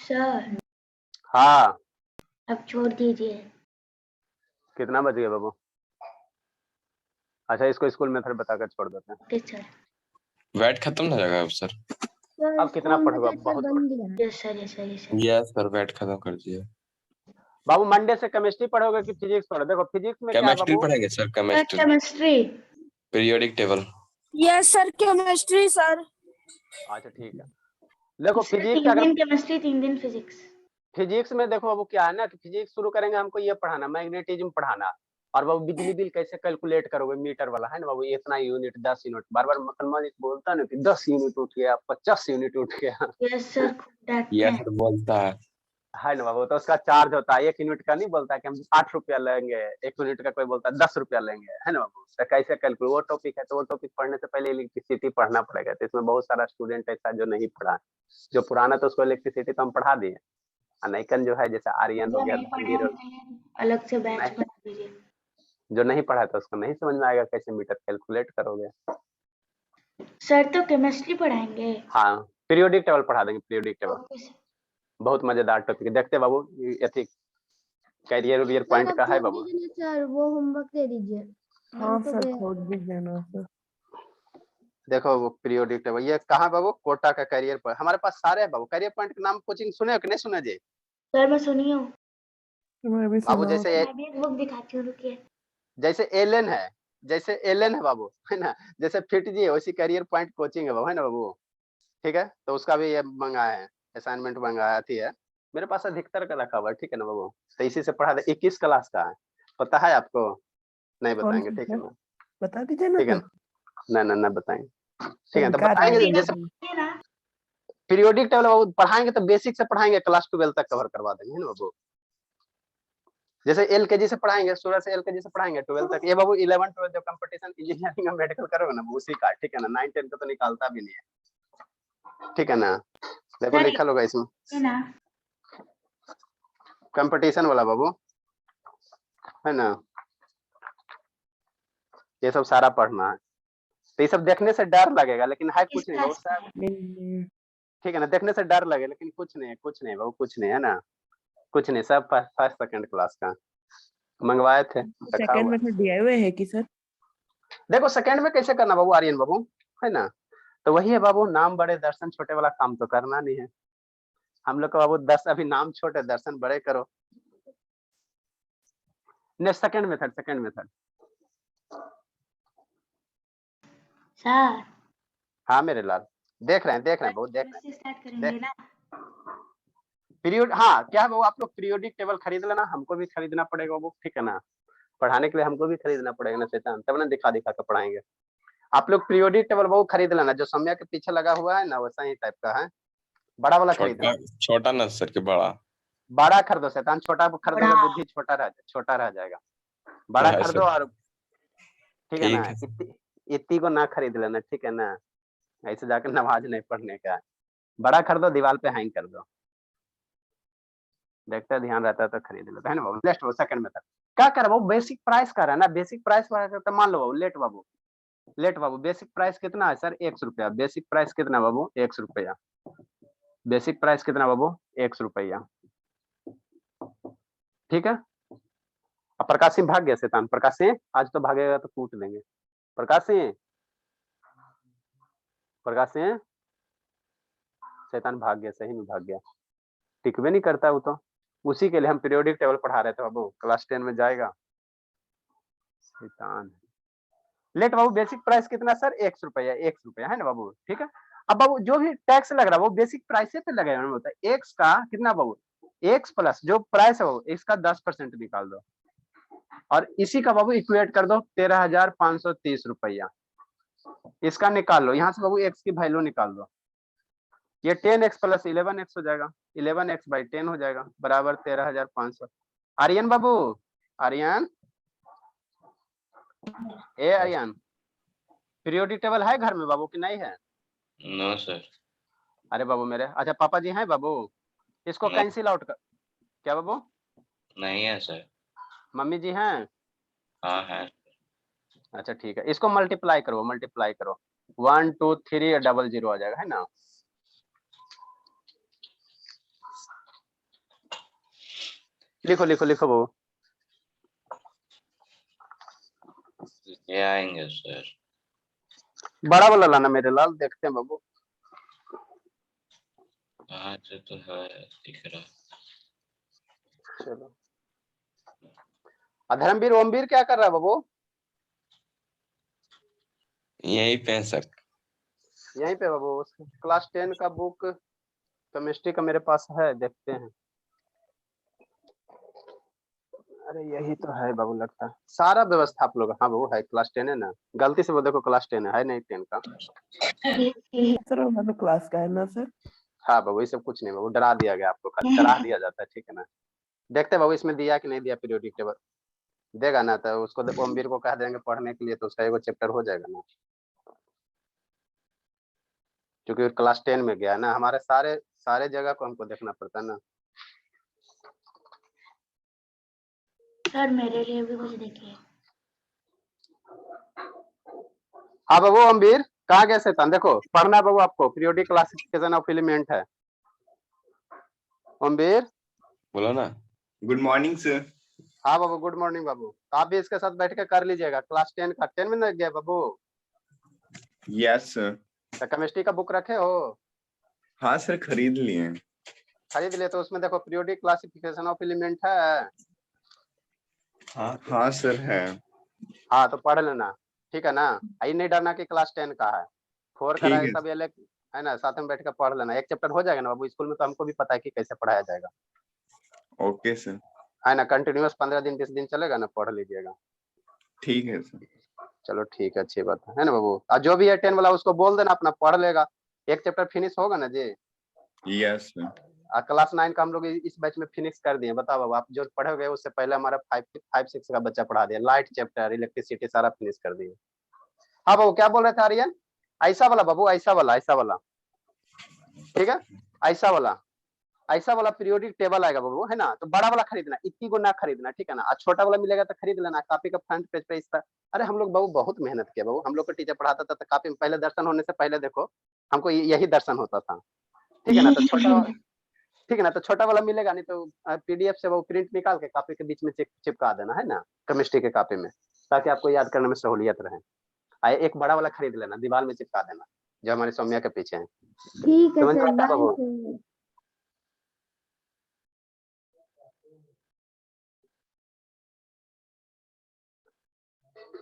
सर हाँ अब छोड़ दीजिए। कितना बच गया बाबू, अच्छा इसको स्कूल मेथड बताकर छोड़ देते हैं, ओके सर। वैट खत्म हो जाएगा अब सर। अब कितना पढ़ोगे, बहुत yes sir, yes sir, yes sir. Yes sir, VAT खत्म कर दिए। बाबू मंडे से केमिस्ट्री पढ़ोगे कि फिजिक्स पढ़ोगे, देखो फिजिक्स में क्या है केमिस्ट्री बाबू, पढ़ेंगे sir, chemistry, chemistry, periodic table. Yes sir, chemistry sir. अच्छा ठीक है, देखो फिजिक्स 3 अगर दिन केमिस्ट्री 3 दिन फिजिक्स। फिजिक्स में देखो बाबू क्या है ना कि फिजिक्स शुरू करेंगे हमको ये पढ़ाना, मैग्नेटिज्म पढ़ाना, और बाबू बिजली बिल कैसे कैलकुलेट करोगे मीटर वाला, है ना बाबू, इतना यूनिट 10 यूनिट, बार बार मुसलमान बोलता ना कि 10 यूनिट उठ गया, 50 यूनिट उठ गया, यस सर, खूब डांटते यस हैं। सर बोलता है। है ना बाबू, तो उसका चार्ज होता है 1 यूनिट का, नहीं बोलता है कि हम 8 रुपया लेंगे, 1 यूनिट का कोई बोलता है 10 रुपया लेंगे, है ना बाबू। तो कैसे कैलकुलेट, वो टॉपिक है, तो वो टॉपिक पढ़ने से पहले इलेक्ट्रिसिटी पढ़ना पड़ेगा। तो इसमें बहुत सारा स्टूडेंट ऐसा जो नहीं पढ़ा, जो पुराना तो उसको इलेक्ट्रिसिटी तो हम पढ़ा दिए, नैकन जो है जैसे आर्यन हो जो गया, नहीं पढ़े धनवीर हो उनके लिए अलग से बैच नहीं। बना दीजिए। जो नहीं पढ़ा तो उसको नहीं समझ में आएगा कैसे मीटर कैलकुलेट करोगे। सर तो केमिस्ट्री पढ़ाएंगे? हाँ, पीरियोडिक टेबल पढ़ा देंगे, पीरियोडिक टेबल ओके सर। बहुत मजेदार टॉपिक। देखते बाबू ये कैरियर वियर सर पॉइंट आप का है खोज बाबू। दीजिए ना सर, वो होमवर्क दे दीजिए। हाँ बन तो सर गया। खोज दीजिए ना सर। देखो वो पीरियोडिक टेबल, ये कहाँ बाबू, कोटा का कैरियर पॉइंट हमारे पास सारे हैं बाबू। कैरियर पॉइंट के नाम कोचिंग सुने हो कि नहीं सुने जी सर मैं सुनी हूँ। मैं भी बाबू? सुना हूँ। जैसे मैं भी एक बुक दिखाती हूँ, रुकिए। जैसे एलन है, जैसे एलन है बाबू, है ना, जैसे फिट जी है, वैसी कैरियर पॉइंट कोचिंग है बाबू, है ना बाबू। ठीक है, तो उसका भी ये मंगाया है, असाइनमेंट मंगाया थी है, मेरे पास अधिकतर का रखा हुआ है, ठीक है ना बाबू। तो इसी से पढ़ा दे। 21 क्लास का है, पता है आपको? नहीं कौन बताएंगे, सा ठीक है सर? ना, बता दीजिए ना ठीक है सर। ना, ना बताएंगे, ठीक है। तो दिखा बताएंगे दीजिए जैसे सर। ये ना पीरियोडिक टेबल बाबू पढ़ाएंगे तो बेसिक से पढ़ाएंगे, क्लास 12 तक कवर करवा देंगे, है ना बाबू। जैसे एलकेजी से पढ़ाएंगे, शुरू से एलकेजी से पढ़ाएंगे 12 तक। ये बाबू 11 12 जो कंपटीशन इंजीनियरिंग में मेडिकल करोगे ना, उसी का, ठीक है ना। 9 10 का तो निकालता भी नहीं है, ठीक है ना। देखो सर लिखा होगा इसमें, ये ना कंपटीशन वाला बाबू, है ना। ये सब सारा पढ़ना है, तो ये सब देखने से डर लगेगा, लेकिन है कुछ नहीं इसका बहुत सारा, नहीं, ठीक है ना। देखने से डर लगे लेकिन कुछ नहीं है, कुछ नहीं बाबू, कुछ नहीं है ना, कुछ नहीं। सब फर्स्ट सेकंड क्लास का मंगवाए थे, रखा सेकंड हुआ। मेथड DIY है कि सर? देखो सेकंड में कैसे करना बाबू, आर्यन बाबू, है ना। तो वही है बाबू, नाम बड़े दर्शन छोटे वाला काम तो करना नहीं है हम लोग का बाबू। 10 अभी नाम छोटे दर्शन बड़े करो। नेक्स्ट सेकंड मेथड सर हाँ मेरे लाल, देख रहे हैं बहुत देख रहे से स्टार्ट हैं। करेंगे ना? पीरियड, हाँ क्या है बाबू, आप लोग पीरियोडिक टेबल खरीद लेना, हमको भी खरीदना पड़ेगा बाबू, ठीक है ना। पढ़ाने के लिए हमको भी खरीदना पड़ेगा ना शैतान, तब ना दिखा के पढ़ाएंगे। आप लोग पीरियोडिक टेबल बाबू खरीद लेना, जो समय के पीछे लगा हुआ है ना, वैसा ही टाइप का है, बड़ा वाला खरीदना। छोटा ना सर के बड़ा? बड़ा खरीदो शैतान, छोटा खरीदोगे बड़ा। बुद्धि छोटा रह जाएगा। बड़ा अच्छा, खरीदो, और ठीक है ठीक ना, है। इतनी को ना खरीद लेना, ठीक है ना। ऐसे जाकर नमाज नहीं पढ़ने का। बड़ा खरीदो, दीवार पे हैंग कर दो, देखते ध्यान रहता है तो खरीद लेते है ना बाबू। नेक्स्ट वो सेकंड मेथड क्या कर रहा है, बेसिक प्राइस कर रहा है ना। बेसिक प्राइस तो मान लो बाबू, लेट बाबू बेसिक प्राइस कितना है सर? 100 रुपया। बेसिक प्राइस कितना बाबू? 100 रुपया। बेसिक प्राइस कितना बाबू? 100 रुपया, ठीक है। अब प्रकाश सिंह भाग गया शैतान, प्रकाश सिंह आज तो भागेगा तो कूट देंगे। प्रकाश सिंह शैतान भाग गया, सही में भाग गया, टिकवे नहीं करता वो तो। उसी के लिए हम पीरियोडिक टेबल पढ़ा रहे थे बाबू, क्लास 10 में जाएगा। लेट बाबू बेसिक प्राइस कितना सर? 100 रुपया है ना बाबू, ठीक है। अब बाबू जो भी टैक्स लग रहा है वो बेसिक प्राइस पे लगेगा ना, होता है एक्स का कितना बाबू? एक्स प्लस जो प्राइस है वो इसका 10% निकाल दो, और इसी का बाबू इक्वेट कर दो 13,530 रुपया। इसका निकाल लो, यहाँ से बाबू एक्स की वैल्यू निकाल दो। ये 10x प्लस 11x हो जाएगा, 11x बाई 10 हो जाएगा, बराबर 13,500। आर्यन बाबू, आर्यन आर्यन, पीरियोडिक टेबल है घर में बाबू कि नहीं है? No sir. अरे बाबू मेरे, अच्छा पापा जी हैं बाबू, इसको नहीं। कैंसिल आउट कर। क्या बाबू? नहीं है सर। मम्मी जी हैं? हाँ है। अच्छा ठीक है, इसको मल्टीप्लाई करो 1 2 3 00 आ जाएगा, है ना। लिखो बाबू। ये आएंगे सर। बड़ा वाला लाना मेरे लाल, देखते हैं बाबू। आज तो है, दिख रहा। चलो, धर्मवीर ओमवीर क्या कर रहा है बाबू? यही पे सर। यहीं पे बाबू, क्लास 10 का बुक केमिस्ट्री का मेरे पास है, देखते हैं। अरे यही तो है बाबू, लगता है सारा व्यवस्था आप लोग। हाँ बाबू है, क्लास 10 है ना, गलती से वो देखो क्लास 10 है नहीं 10 का। सर हमारा क्लास का है ना सर? हाँ बाबू, ये सब कुछ नहीं बाबू, डरा दिया गया आपको, खाली डरा दिया जाता है, ठीक है ना। देखते हैं बाबू इसमें दिया कि नहीं दिया पीरियोडिक टेबल, देगा ना तो उसको ओमवीर को कह देंगे पढ़ने के लिए, तो उसका एगो चैप्टर हो जाएगा ना, क्योंकि क्लास 10 में गया है ना, हमारे सारे सारे जगह को हमको देखना पड़ता है ना। सर मेरे लिए भी कुछ देखिए। हाँ बाबू ओमवीर, कहाँ गए शैतान, देखो पढ़ना है बाबू आपको, पीरियोडिक क्लासिफिकेशन ऑफ एलिमेंट है। ओमवीर, बोलो ना। Good morning sir. हाँ बाबू गुड मॉर्निंग बाबू, तो आप भी इसके साथ बैठ के कर लीजिएगा, क्लास 10 का, 10 में ना गया बाबू। Yes sir. तो केमिस्ट्री का बुक रखे हो? हाँ सर, खरीद लिए। खरीद लिए, तो उसमें देखो पीरियोडिक क्लासिफिकेशन ऑफ एलिमेंट है। हाँ सर है। हाँ तो पढ़ लेना, ठीक है ना। ये नहीं डरना कि क्लास 10 का है, 4 का ठीक है है। सब अलग है ना, साथ में बैठ कर पढ़ लेना, एक चैप्टर हो जाएगा ना बाबू, स्कूल में तो हमको भी पता है कि कैसे पढ़ाया जाएगा, ओके सर। है ना। कंटिन्यूअस 15 दिन 20 दिन चलेगा ना, पढ़ लीजिएगा। ठीक है सर। चलो ठीक है, अच्छी बात है ना बाबू। और जो भी है 10 वाला उसको बोल देना अपना पढ़ लेगा, एक चैप्टर फिनिश होगा ना जी। Yes sir. क्लास 9 का हम लोग इस बैच में फिनिश कर दिए, बताओ बाबू, आप जो पढ़े हुए उससे पहले हमारा 5-6 का बच्चा पढ़ा दिया, लाइट चैप्टर इलेक्ट्रिसिटी सारा फिनिश कर दिए। हाँ बाबू क्या बोल रहे थे आर्यन? ऐसा वाला बाबू, ऐसा वाला ठीक है, ऐसा वाला पीरियोडिक टेबल आएगा बाबू, है ना। तो बड़ा वाला खरीदना, इतनी को ना खरीदना, ठीक है ना। छोटा वाला मिलेगा तो खरीद लेना, कॉपी का फ्रंट पेज पे इस पर। अरे हम लोग बाबू बहुत मेहनत किया बाबू, हम लोग को टीचर पढ़ाता था तो कॉपी में पहले दर्शन होने से पहले देखो हमको यही दर्शन होता था, ठीक है ना। तो छोटा, ठीक है ना, तो छोटा वाला मिलेगा, नहीं तो पीडीएफ से वो प्रिंट निकाल के कॉपी के बीच में चिपका देना, है ना, केमिस्ट्री के कॉपी में, ताकि आपको याद करने में सहूलियत रहे। एक बड़ा वाला खरीद लेना, दीवार में चिपका देना, जो हमारी सौम्या के पीछे है। ठीक है समझ में सर, आता है बाय बाबू? सर।